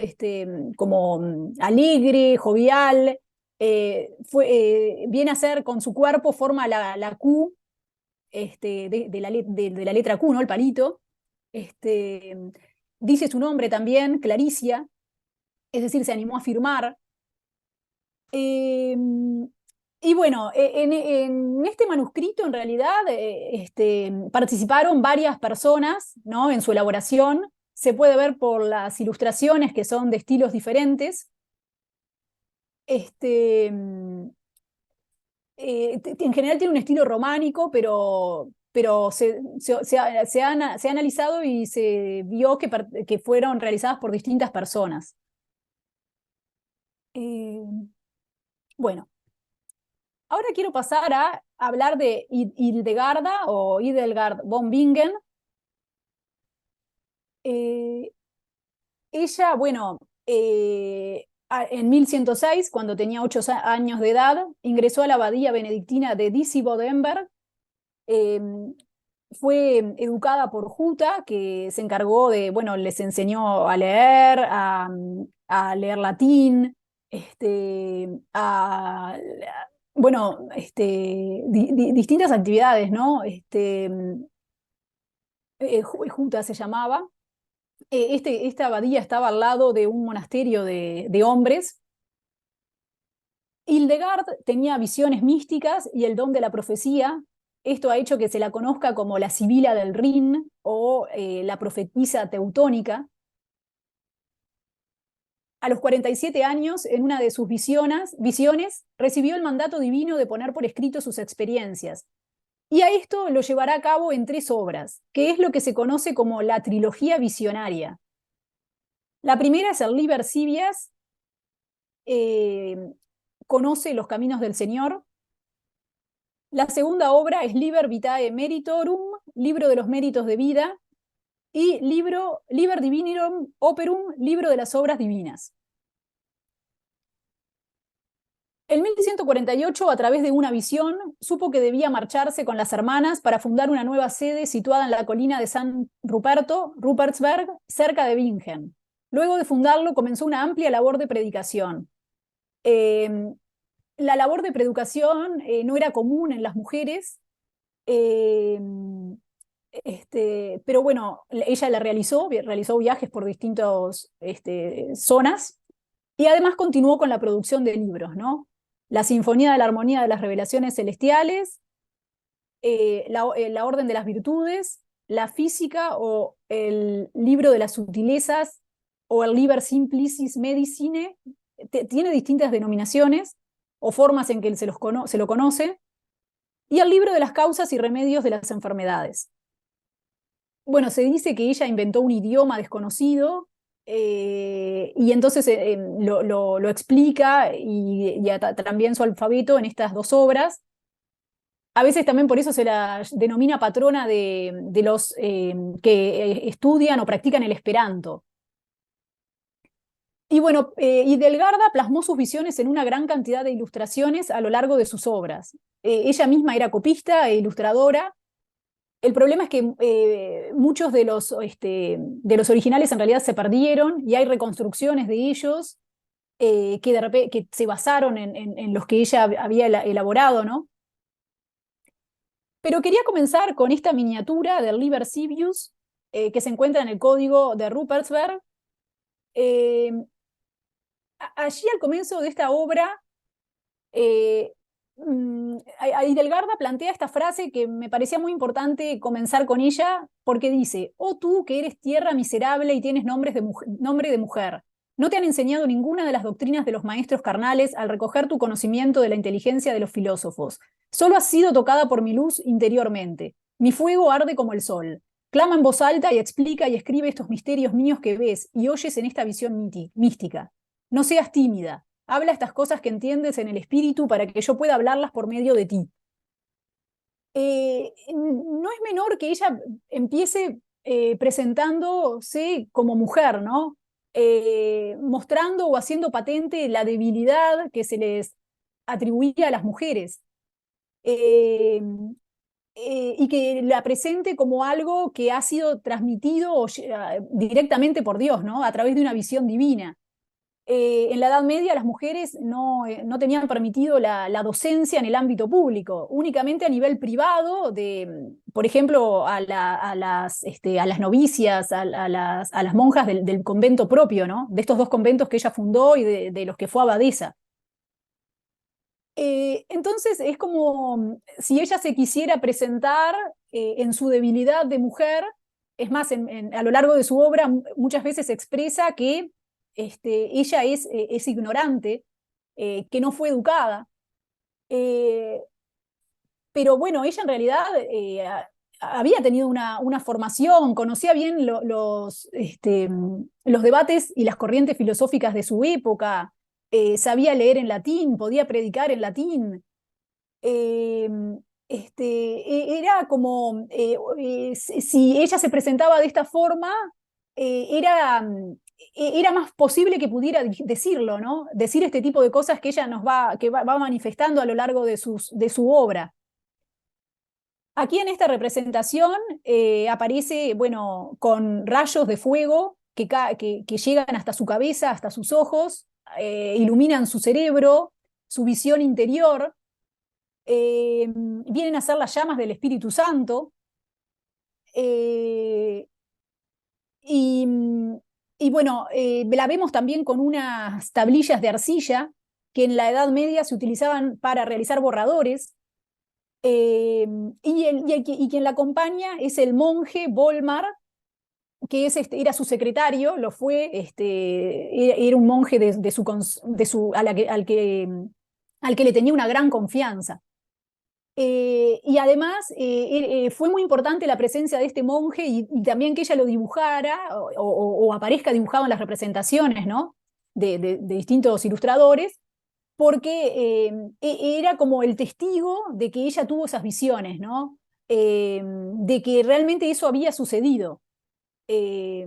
como alegre, jovial, viene a ser, con su cuerpo forma la Q, de la letra Q, ¿no? El palito. Dice su nombre también, Claricia, es decir, se animó a firmar. Y bueno, en este manuscrito en realidad participaron varias personas, ¿no? En su elaboración. Se puede ver por las ilustraciones, que son de estilos diferentes. En general tiene un estilo románico, pero pero se ha analizado y se vio que fueron realizadas por distintas personas. Bueno, ahora quiero pasar a hablar de Hildegarda o Hildegard von Bingen. Ella, bueno, en 1106, cuando tenía 8 años de edad, ingresó a la abadía benedictina de Disibodenberg. Fue educada por Jutta, que se encargó de, bueno, les enseñó a leer latín, bueno, distintas actividades, ¿no? Jutta se llamaba. Esta abadía estaba al lado de un monasterio de hombres. Hildegard tenía visiones místicas y el don de la profecía. Esto ha hecho que se la conozca como la Sibila del Rin o la profetisa teutónica. A los 47 años, en una de sus visiones, recibió el mandato divino de poner por escrito sus experiencias. Y a esto lo llevará a cabo en 3 obras, que es lo que se conoce como la trilogía visionaria. La primera es el Liber Sibias, conoce los caminos del Señor. La segunda obra es Liber Vitae Meritorum, libro de los méritos de vida, y Liber Divinorum Operum, libro de las obras divinas. En 1148, a través de una visión, supo que debía marcharse con las hermanas para fundar una nueva sede situada en la colina de San Ruperto, Rupertsberg, cerca de Bingen. Luego de fundarlo, comenzó una amplia labor de predicación. La labor de predicación no era común en las mujeres, pero bueno, ella la realizó viajes por distintas zonas, y además continuó con la producción de libros, ¿no? La Sinfonía de la Armonía de las Revelaciones Celestiales, la Orden de las Virtudes, la Física o el Libro de las Sutilezas o el Liber Simplicis Medicine. Tiene distintas denominaciones o formas en que se lo conoce, y el Libro de las Causas y Remedios de las Enfermedades. Bueno, se dice que ella inventó un idioma desconocido, y entonces lo explica y también su alfabeto en estas 2 obras. A veces también por eso se la denomina patrona de los que estudian o practican el esperanto. Y bueno, Hildegard plasmó sus visiones en una gran cantidad de ilustraciones a lo largo de sus obras. Ella misma era copista e ilustradora. El problema es que muchos de los originales en realidad se perdieron, y hay reconstrucciones de ellos que se basaron en los que ella había elaborado, ¿no? Pero quería comenzar con esta miniatura del Liber Sibius, que se encuentra en el código de Rupertsberg. Allí, al comienzo de esta obra, Hildegard plantea esta frase que me parecía muy importante comenzar con ella, porque dice: «Oh tú que eres tierra miserable y tienes nombre de mujer, ¿no te han enseñado ninguna de las doctrinas de los maestros carnales al recoger tu conocimiento de la inteligencia de los filósofos? Solo has sido tocada por mi luz interiormente. Mi fuego arde como el sol. Clama en voz alta y explica y escribe estos misterios míos que ves y oyes en esta visión mística. No seas tímida. Habla estas cosas que entiendes en el espíritu para que yo pueda hablarlas por medio de ti». No es menor que ella empiece presentándose como mujer, ¿no? Mostrando o haciendo patente la debilidad que se les atribuía a las mujeres, y que la presente como algo que ha sido transmitido directamente por Dios, ¿no? A través de una visión divina. En la Edad Media las mujeres no tenían permitido la docencia en el ámbito público, únicamente a nivel privado, por ejemplo, a las novicias, a las monjas del convento propio, ¿no? De estos 2 conventos que ella fundó y de los que fue abadesa. Entonces es como si ella se quisiera presentar en su debilidad de mujer. Es más, a lo largo de su obra muchas veces expresa que ella es ignorante, que no fue educada, pero bueno, ella en realidad había tenido una formación, conocía bien los debates y las corrientes filosóficas de su época, sabía leer en latín, podía predicar en latín. Era como, si ella se presentaba de esta forma, era más posible que pudiera decirlo, ¿no? Decir este tipo de cosas que ella va manifestando a lo largo de su obra. Aquí en esta representación aparece, bueno, con rayos de fuego que llegan hasta su cabeza, hasta sus ojos, iluminan su cerebro, su visión interior, vienen a ser las llamas del Espíritu Santo, eh, y, y bueno, la vemos también con unas tablillas de arcilla que en la Edad Media se utilizaban para realizar borradores. Y quien la acompaña es el monje Volmar, que era su secretario, lo fue, era un monje al que le tenía una gran confianza. Y además fue muy importante la presencia de este monje y también que ella lo dibujara o aparezca dibujado en las representaciones, ¿no? de distintos ilustradores, porque era como el testigo de que ella tuvo esas visiones, ¿no? De que realmente eso había sucedido. Eh,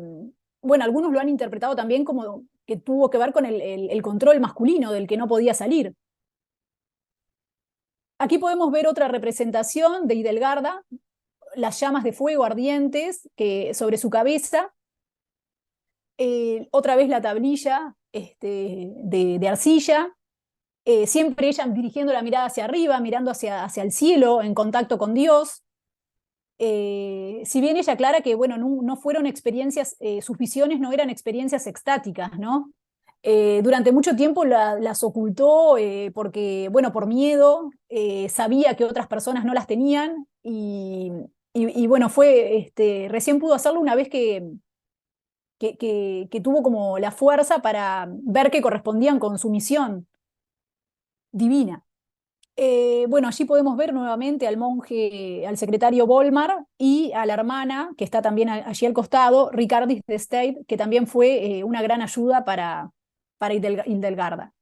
bueno, algunos lo han interpretado también como que tuvo que ver con el control masculino del que no podía salir. Aquí podemos ver otra representación de Hidelgarda, las llamas de fuego ardientes sobre su cabeza, otra vez la tablilla de arcilla, siempre ella dirigiendo la mirada hacia arriba, mirando hacia el cielo, en contacto con Dios. Si bien ella aclara que bueno, no fueron experiencias, sus visiones no eran experiencias extáticas, ¿no? Durante mucho tiempo las ocultó porque, bueno, por miedo, sabía que otras personas no las tenían y bueno, recién pudo hacerlo una vez que tuvo como la fuerza para ver que correspondían con su misión divina. Bueno, allí podemos ver nuevamente al monje, al secretario Volmar y a la hermana, que está también allí al costado, Ricardis de Stade, que también fue una gran ayuda para Hildegarda.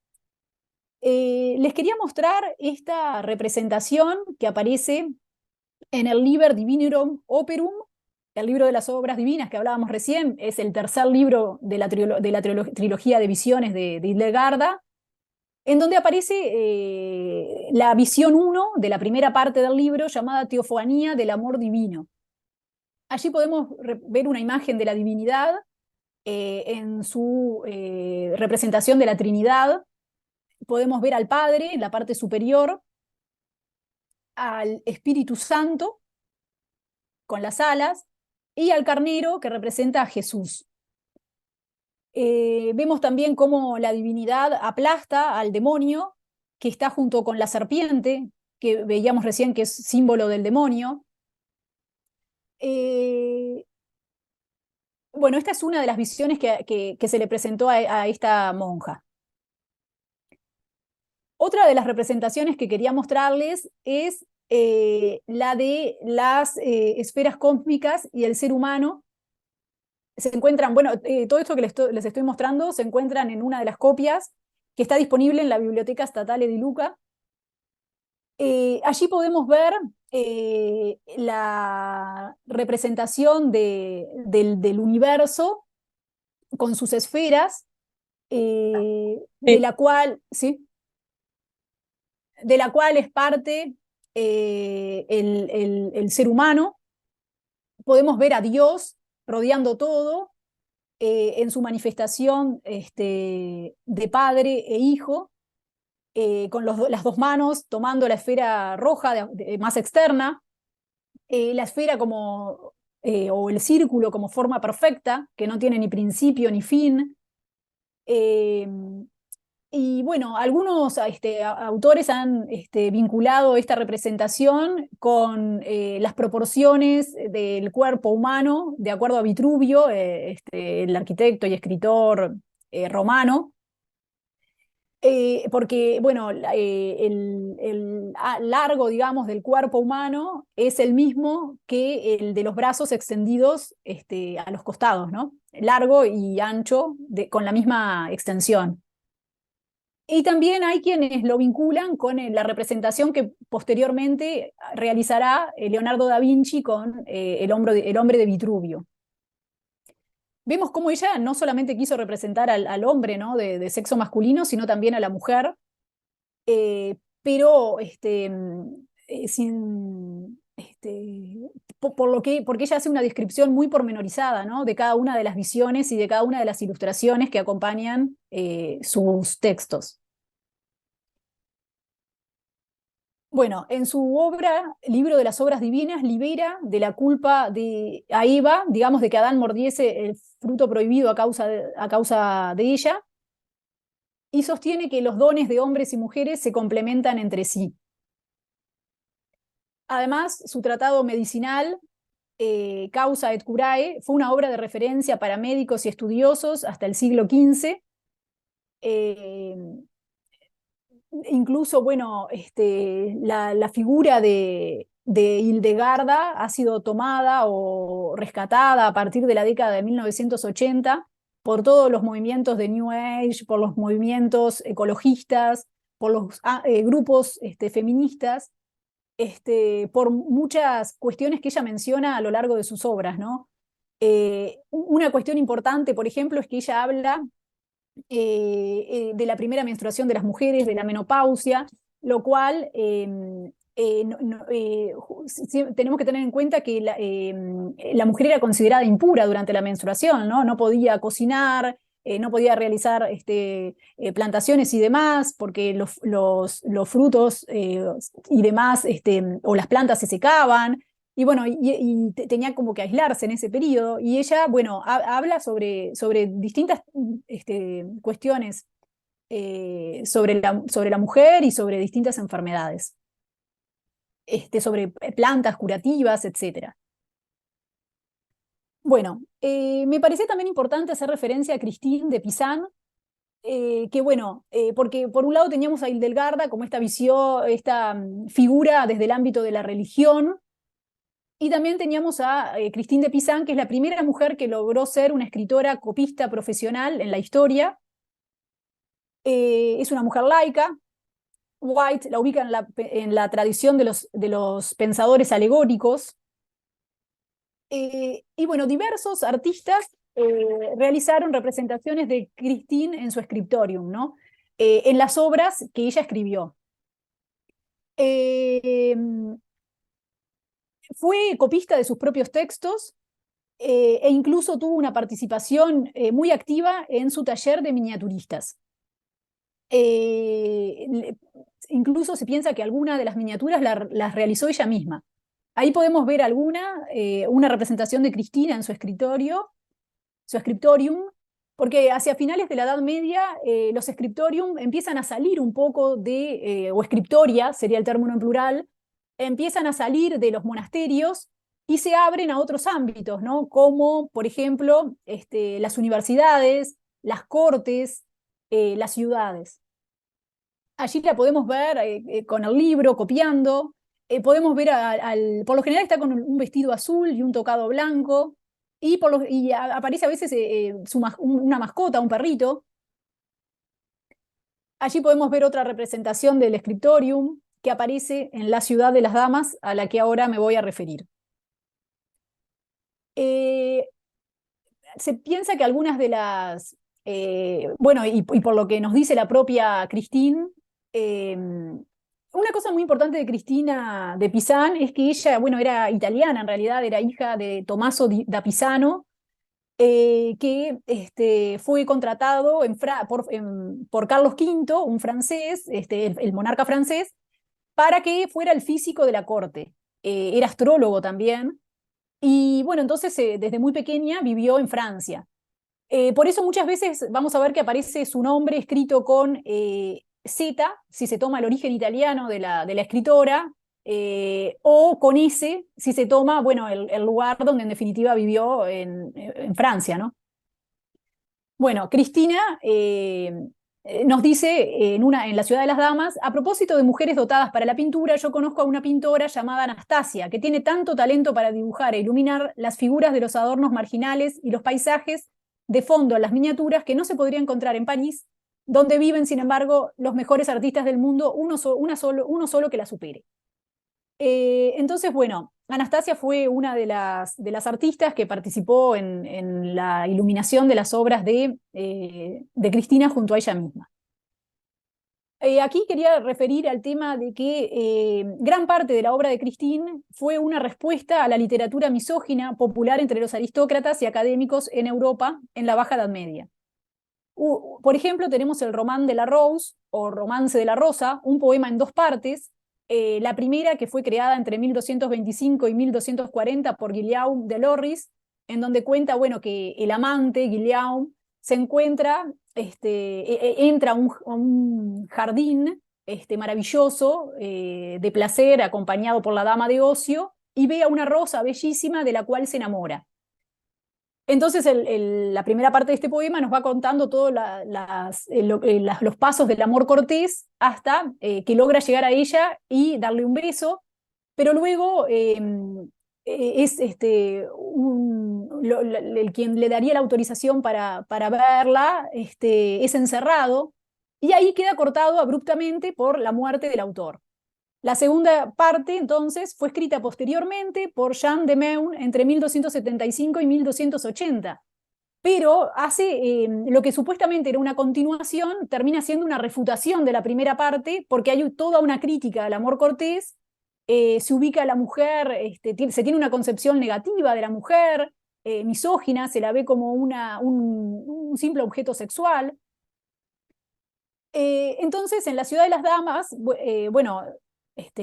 Les quería mostrar esta representación que aparece en el Liber Divinorum Operum, el libro de las obras divinas que hablábamos recién, es el tercer libro de la trilogía de visiones de Hildegarda, en donde aparece la visión 1 de la primera parte del libro llamada Teofanía del amor divino. Allí podemos ver una imagen de la divinidad en su representación de la Trinidad. Podemos ver al Padre en la parte superior, al Espíritu Santo con las alas y al carnero que representa a Jesús. Vemos también cómo la divinidad aplasta al demonio, que está junto con la serpiente, que veíamos recién que es símbolo del demonio. Bueno, esta es una de las visiones que se le presentó a esta monja. Otra de las representaciones que quería mostrarles es la de las esferas cósmicas y el ser humano. Se encuentran, bueno, todo esto que les estoy mostrando se encuentran en una de las copias que está disponible en la Biblioteca Statale di Lucca. Allí podemos ver la representación del universo con sus esferas, de la cual, ¿sí? De la cual es parte el ser humano. Podemos ver a Dios rodeando todo, en su manifestación de padre e hijo, con las dos manos tomando la esfera roja más externa, la esfera o el círculo como forma perfecta, que no tiene ni principio ni fin. Y bueno, algunos autores han vinculado esta representación con las proporciones del cuerpo humano, de acuerdo a Vitruvio, el arquitecto y escritor romano. Porque, bueno, largo, digamos, del cuerpo humano es el mismo que el de los brazos extendidos a los costados, ¿no? Largo y ancho con la misma extensión. Y también hay quienes lo vinculan con la representación que posteriormente realizará Leonardo da Vinci con el hombre de Vitruvio. Vemos cómo ella no solamente quiso representar al hombre, ¿no? de sexo masculino, sino también a la mujer, pero porque ella hace una descripción muy pormenorizada, ¿no? de cada una de las visiones y de cada una de las ilustraciones que acompañan sus textos. Bueno, en su obra, Libro de las Obras Divinas, libera de la culpa a Eva, digamos, de que Adán mordiese el fruto prohibido a causa de ella, y sostiene que los dones de hombres y mujeres se complementan entre sí. Además, su tratado medicinal, Causa et Curae, fue una obra de referencia para médicos y estudiosos hasta el siglo XV. Incluso, bueno, la figura de Hildegarda ha sido tomada o rescatada a partir de la década de 1980 por todos los movimientos de New Age, por los movimientos ecologistas, por los grupos feministas, por muchas cuestiones que ella menciona a lo largo de sus obras, ¿no? Una cuestión importante, por ejemplo, es que ella habla de la primera menstruación de las mujeres, de la menopausia, lo cual tenemos que tener en cuenta que la mujer era considerada impura durante la menstruación, ¿no? No podía cocinar, no podía realizar plantaciones y demás, porque los frutos y demás, o las plantas se secaban. Y bueno, tenía como que aislarse en ese periodo, y ella, bueno, habla sobre distintas cuestiones sobre la mujer y sobre distintas enfermedades, sobre plantas curativas, etc. Bueno, me parecía también importante hacer referencia a Christine de Pizan, que bueno, porque por un lado teníamos a Hildegarda como esta visión, esta figura desde el ámbito de la religión. Y también teníamos a Christine de Pizan, que es la primera mujer que logró ser una escritora copista profesional en la historia. Es una mujer laica. White la ubica en la tradición de los pensadores alegóricos. Y bueno, diversos artistas realizaron representaciones de Christine en su scriptorium, ¿no? En las obras que ella escribió. Fue copista de sus propios textos, e incluso tuvo una participación muy activa en su taller de miniaturistas. Incluso se piensa que algunas de las miniaturas las realizó ella misma. Ahí podemos ver una representación de Cristina en su escritorio, su scriptorium, porque hacia finales de la Edad Media los scriptorium empiezan a salir un poco o scriptoria, sería el término en plural, empiezan a salir de los monasterios y se abren a otros ámbitos, ¿no? Como, por ejemplo, las universidades, las cortes, las ciudades. Allí la podemos ver con el libro, copiando. Podemos ver, por lo general está con un vestido azul y un tocado blanco, y aparece a veces una mascota, un perrito. Allí podemos ver otra representación del scriptorium que aparece en la Ciudad de las Damas, a la que ahora me voy a referir. Se piensa que algunas de las... bueno, y por lo que nos dice la propia Christine, una cosa muy importante de Cristina de Pizan es que ella, bueno, era italiana, en realidad era hija de Tommaso da Pisano, que fue contratado por Carlos V, un francés, el monarca francés, para que fuera el físico de la corte. Era astrólogo también, y bueno, entonces desde muy pequeña vivió en Francia. Por eso muchas veces vamos a ver que aparece su nombre escrito con Z, si se toma el origen italiano de la escritora, o con S, si se toma, bueno, el lugar donde en definitiva vivió en Francia, ¿no? Bueno, Cristina nos dice en La ciudad de las damas, a propósito de mujeres dotadas para la pintura, yo conozco a una pintora llamada Anastasia, que tiene tanto talento para dibujar e iluminar las figuras de los adornos marginales y los paisajes de fondo en las miniaturas que no se podría encontrar en París, donde viven, sin embargo, los mejores artistas del mundo, uno solo que la supere. Entonces, bueno, Anastasia fue una de las artistas que participó en la iluminación de las obras de Cristina junto a ella misma. Aquí quería referir al tema de que gran parte de la obra de Christine fue una respuesta a la literatura misógina popular entre los aristócratas y académicos en Europa en la Baja Edad Media. Por ejemplo, tenemos el Román de la Rose, o Romance de la Rosa, un poema en dos partes. La primera, que fue creada entre 1225 y 1240 por Guillaume de Lorris, en donde cuenta, bueno, que el amante, Guillaume, se encuentra, entra a un jardín maravilloso, de placer, acompañado por la dama de ocio, y ve a una rosa bellísima de la cual se enamora. Entonces, la primera parte de este poema nos va contando todos los pasos del amor cortés hasta que logra llegar a ella y darle un beso, pero luego es el quien le daría la autorización para verla, es encerrado, y ahí queda cortado abruptamente por la muerte del autor. La segunda parte, entonces, fue escrita posteriormente por Jean de Meun entre 1275 y 1280, pero hace lo que supuestamente era una continuación, termina siendo una refutación de la primera parte, porque hay toda una crítica al amor cortés, se ubica a la mujer, se tiene una concepción negativa de la mujer, misógina, se la ve como un simple objeto sexual. Entonces, en La ciudad de las damas, bueno,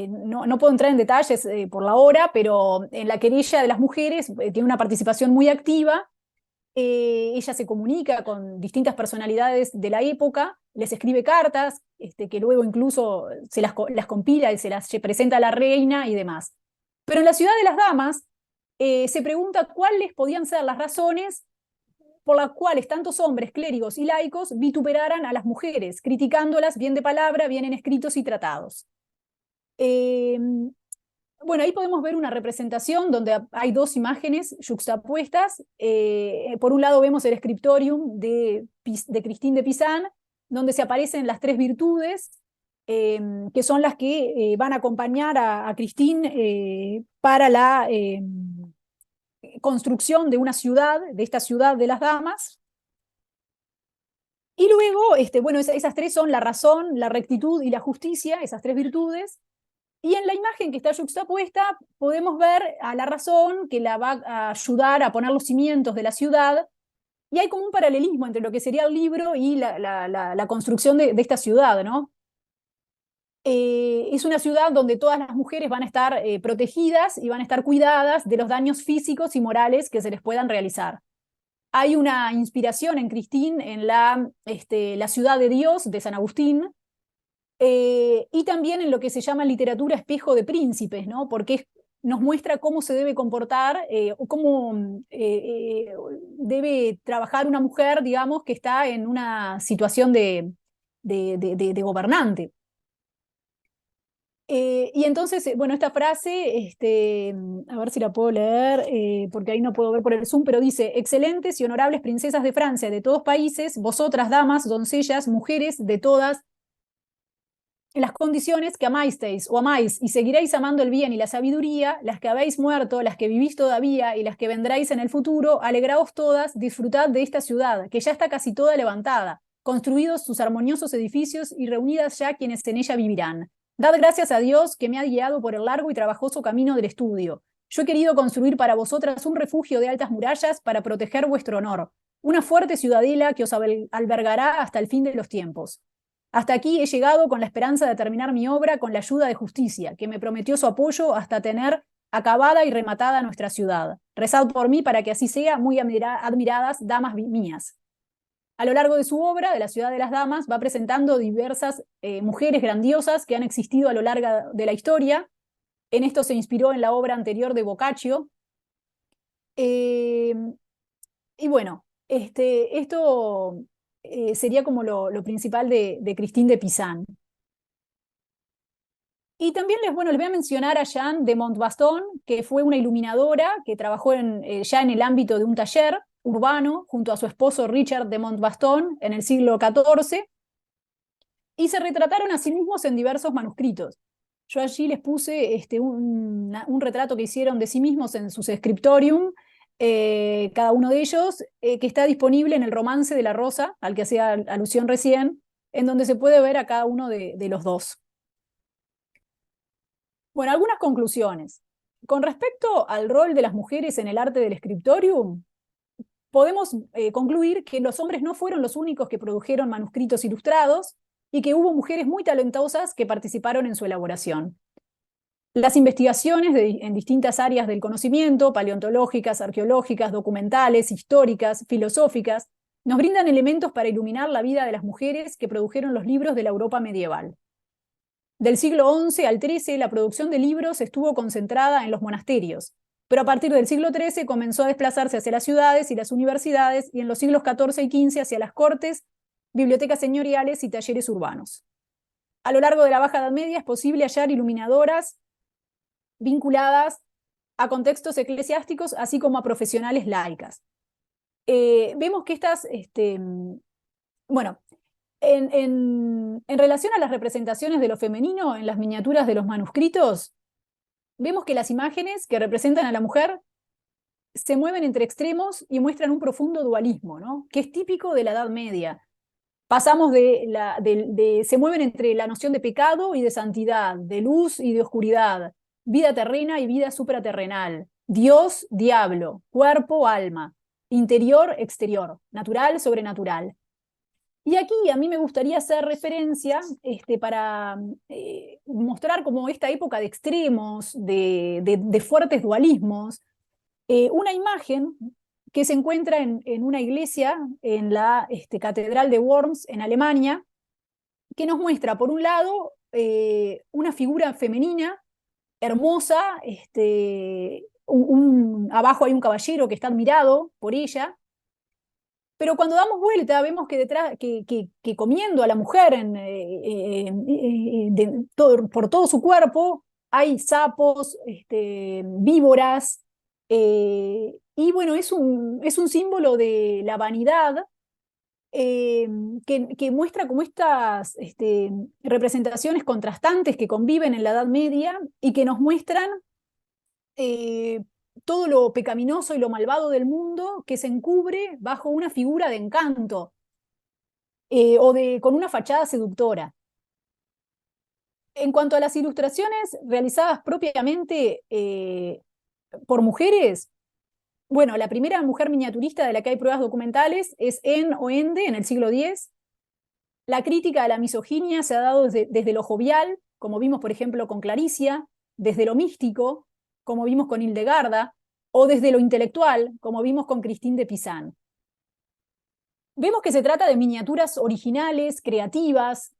no puedo entrar en detalles por la hora, pero en la querella de las mujeres tiene una participación muy activa. Ella se comunica con distintas personalidades de la época, les escribe cartas, que luego incluso se las compila y se las presenta a la reina y demás. Pero en La ciudad de las damas se pregunta cuáles podían ser las razones por las cuales tantos hombres, clérigos y laicos vituperaran a las mujeres, criticándolas bien de palabra, bien en escritos y tratados. Bueno, ahí podemos ver una representación donde hay dos imágenes yuxtapuestas. Por un lado vemos el scriptorium de Christine de Pisan, donde se aparecen las tres virtudes, que son las que van a acompañar a Christine para la construcción de una ciudad, de esta ciudad de las damas. Y luego, bueno, esas tres son la razón, la rectitud y la justicia, esas tres virtudes. Y en la imagen que está yuxtapuesta podemos ver a la razón, que la va a ayudar a poner los cimientos de la ciudad, y hay como un paralelismo entre lo que sería el libro y la construcción de esta ciudad, ¿no? Es una ciudad donde todas las mujeres van a estar protegidas y van a estar cuidadas de los daños físicos y morales que se les puedan realizar. Hay una inspiración en Christine en la ciudad de Dios de San Agustín, y también en lo que se llama literatura espejo de príncipes, ¿no? Porque nos muestra cómo se debe comportar o cómo debe trabajar una mujer, digamos, que está en una situación de gobernante. Y entonces, bueno, esta frase, a ver si la puedo leer, porque ahí no puedo ver por el Zoom, pero dice: excelentes y honorables princesas de Francia, de todos países, vosotras, damas, doncellas, mujeres de todas las condiciones que amáisteis o amáis y seguiréis amando el bien y la sabiduría, las que habéis muerto, las que vivís todavía y las que vendréis en el futuro, alegraos todas, disfrutad de esta ciudad, que ya está casi toda levantada, construidos sus armoniosos edificios y reunidas ya quienes en ella vivirán. Dad gracias a Dios que me ha guiado por el largo y trabajoso camino del estudio. Yo he querido construir para vosotras un refugio de altas murallas para proteger vuestro honor, una fuerte ciudadela que os albergará hasta el fin de los tiempos. Hasta aquí he llegado con la esperanza de terminar mi obra con la ayuda de Justicia, que me prometió su apoyo hasta tener acabada y rematada nuestra ciudad. Rezad por mí para que así sea, muy admiradas damas mías. A lo largo de su obra, de La ciudad de las damas, va presentando diversas mujeres grandiosas que han existido a lo largo de la historia. En esto se inspiró en la obra anterior de Boccaccio. Y bueno, esto sería como lo principal de Christine de Pizan. Y también les voy a mencionar a Jeanne de Montbaston, que fue una iluminadora que trabajó ya en el ámbito de un taller urbano junto a su esposo Richard de Montbaston en el siglo XIV, y se retrataron a sí mismos en diversos manuscritos. Yo allí les puse un retrato que hicieron de sí mismos en su scriptorium, cada uno de ellos, que está disponible en el Romance de la Rosa, al que hacía alusión recién, en donde se puede ver a cada uno de los dos. Bueno, algunas conclusiones. Con respecto al rol de las mujeres en el arte del scriptorium, podemos concluir que los hombres no fueron los únicos que produjeron manuscritos ilustrados y que hubo mujeres muy talentosas que participaron en su elaboración. Las investigaciones en distintas áreas del conocimiento, paleontológicas, arqueológicas, documentales, históricas, filosóficas, nos brindan elementos para iluminar la vida de las mujeres que produjeron los libros de la Europa medieval. Del siglo XI al XIII, la producción de libros estuvo concentrada en los monasterios, pero a partir del siglo XIII comenzó a desplazarse hacia las ciudades y las universidades, y en los siglos XIV y XV hacia las cortes, bibliotecas señoriales y talleres urbanos. A lo largo de la Baja Edad Media es posible hallar iluminadoras vinculadas a contextos eclesiásticos, así como a profesionales laicas. Vemos que en relación a las representaciones de lo femenino en las miniaturas de los manuscritos, vemos que las imágenes que representan a la mujer se mueven entre extremos y muestran un profundo dualismo, ¿no?, que es típico de la Edad Media. Pasamos se mueven entre la noción de pecado y de santidad, de luz y de oscuridad, vida terrena y vida supraterrenal, Dios, diablo, cuerpo, alma, interior, exterior, natural, sobrenatural. Y aquí a mí me gustaría hacer referencia para mostrar como esta época de extremos, de fuertes dualismos, una imagen que se encuentra en una iglesia en la Catedral de Worms, en Alemania, que nos muestra, por un lado, una figura femenina, hermosa, abajo hay un caballero que está admirado por ella, pero cuando damos vuelta vemos que detrás, que comiendo a la mujer por todo su cuerpo hay sapos, víboras, y bueno, es un símbolo de la vanidad, que muestra como estas representaciones contrastantes que conviven en la Edad Media y que nos muestran todo lo pecaminoso y lo malvado del mundo que se encubre bajo una figura de encanto, con una fachada seductora. En cuanto a las ilustraciones realizadas propiamente por mujeres, bueno, la primera mujer miniaturista de la que hay pruebas documentales es En o Ende, en el siglo X. La crítica a la misoginia se ha dado desde lo jovial, como vimos por ejemplo con Claricia, desde lo místico, como vimos con Hildegarda, o desde lo intelectual, como vimos con Christine de Pizan. Vemos que se trata de miniaturas originales, creativas,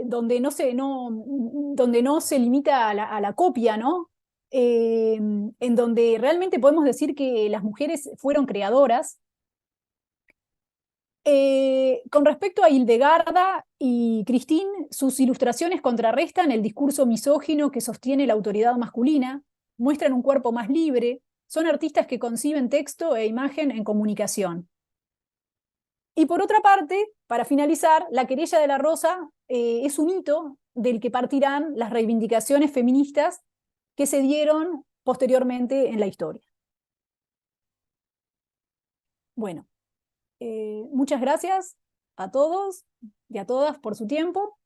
donde no se limita a la copia, ¿no? En donde realmente podemos decir que las mujeres fueron creadoras. Con respecto a Hildegarda y Christine, sus ilustraciones contrarrestan el discurso misógino que sostiene la autoridad masculina, muestran un cuerpo más libre, son artistas que conciben texto e imagen en comunicación. Y por otra parte, para finalizar, la querella de la Rosa es un hito del que partirán las reivindicaciones feministas que se dieron posteriormente en la historia. Bueno, muchas gracias a todos y a todas por su tiempo.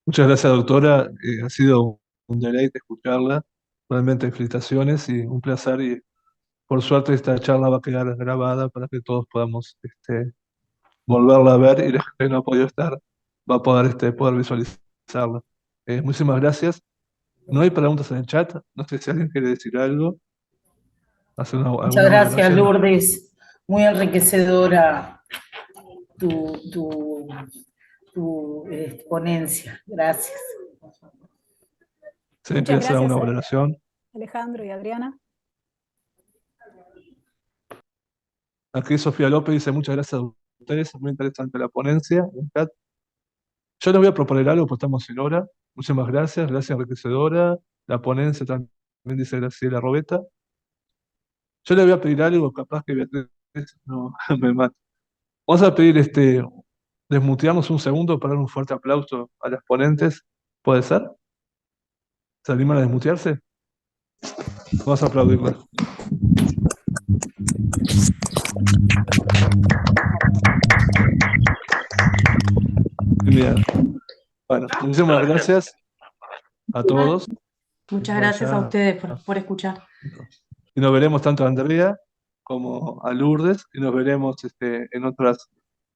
Muchas gracias, doctora. Ha sido un deleite escucharla. Realmente felicitaciones y un placer. Y por suerte esta charla va a quedar grabada para que todos podamos volverla a ver, y la gente que no ha podido estar va a poder visualizarla. Muchísimas gracias. No hay preguntas en el chat. No sé si alguien quiere decir algo. Hacer Muchas alguna gracias, valoración. Lourdes. Muy enriquecedora tu ponencia. Gracias. Sí, Muchas quiere hacer alguna gracias, valoración. Alejandro y Adriana. Aquí Sofía López dice muchas gracias a ustedes, muy interesante la ponencia. Yo les voy a proponer algo, pues estamos en hora. Muchísimas gracias, gracias enriquecedora. La ponencia también dice Graciela Robeta. Yo le voy a pedir algo, capaz que Beatriz no me mata. Vamos a pedir desmutearnos un segundo para dar un fuerte aplauso a las ponentes. ¿Puede ser? ¿Se animan a desmutearse? Vamos a aplaudirlas. Bien. Bueno, muchísimas gracias a todos. Muchas gracias a ustedes por escuchar. Y nos veremos tanto a Andrea como a Lourdes y nos veremos en otras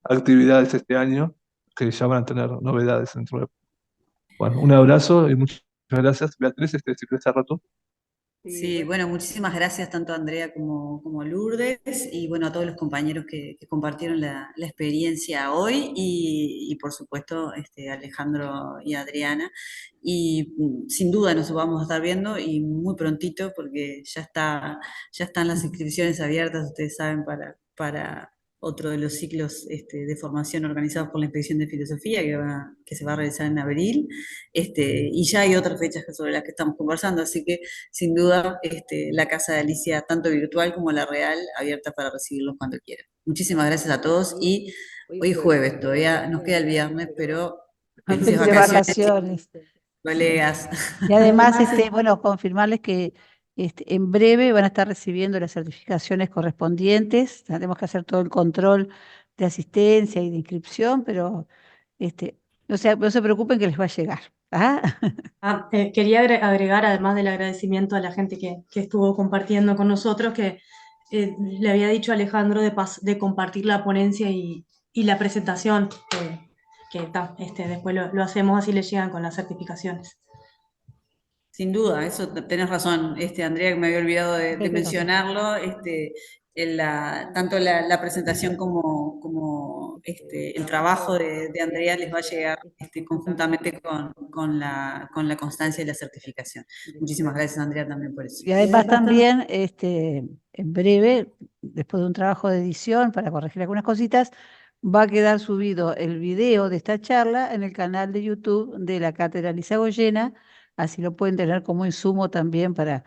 actividades este año que ya van a tener novedades dentro de... Bueno, un abrazo y muchas gracias. Beatriz, si querés cerrar tú. Sí, bueno, muchísimas gracias tanto a Andrea como Lourdes y bueno, a todos los compañeros que compartieron la experiencia hoy y por supuesto Alejandro y Adriana. Y sin duda nos vamos a estar viendo y muy prontito porque ya están las inscripciones abiertas, ustedes saben, para otro de los ciclos de formación organizados por la Inspección de Filosofía que se va a realizar en abril. Y ya hay otras fechas sobre las que estamos conversando, así que sin duda, la casa de Alicia, tanto virtual como la real, abierta para recibirlos cuando quieran. Muchísimas gracias a todos y hoy es jueves, todavía nos queda el viernes, pero felices Felices vacaciones, vacaciones. colegas. Y además, bueno, confirmarles que en breve van a estar recibiendo las certificaciones correspondientes. Tenemos que hacer todo el control de asistencia y de inscripción, pero no se preocupen que les va a llegar. ¿Ah? Quería agregar, además del agradecimiento a la gente que estuvo compartiendo con nosotros, que le había dicho a Alejandro de compartir la ponencia y la presentación, después lo hacemos así le llegan con las certificaciones. Sin duda, eso tenés razón, Andrea, que me había olvidado de Perfecto. mencionarlo, tanto la presentación como el trabajo de Andrea les va a llegar conjuntamente con la constancia y la certificación. Muchísimas gracias, Andrea, también por eso. Y además también, en breve, después de un trabajo de edición para corregir algunas cositas, va a quedar subido el video de esta charla en el canal de YouTube de la Cátedra Alicia Goyena, así lo pueden tener como insumo también para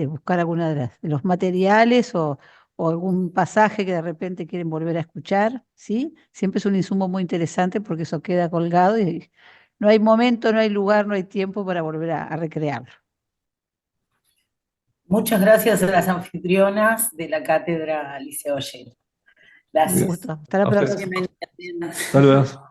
buscar alguna de los materiales o algún pasaje que de repente quieren volver a escuchar, ¿sí? Siempre es un insumo muy interesante porque eso queda colgado y no hay momento, no hay lugar, no hay tiempo para volver a recrearlo. Muchas gracias a las anfitrionas de la Cátedra Alicia Goyena. Un Gracias. gusto. Hasta la A ustedes. próxima. Bienvenida. Hasta luego.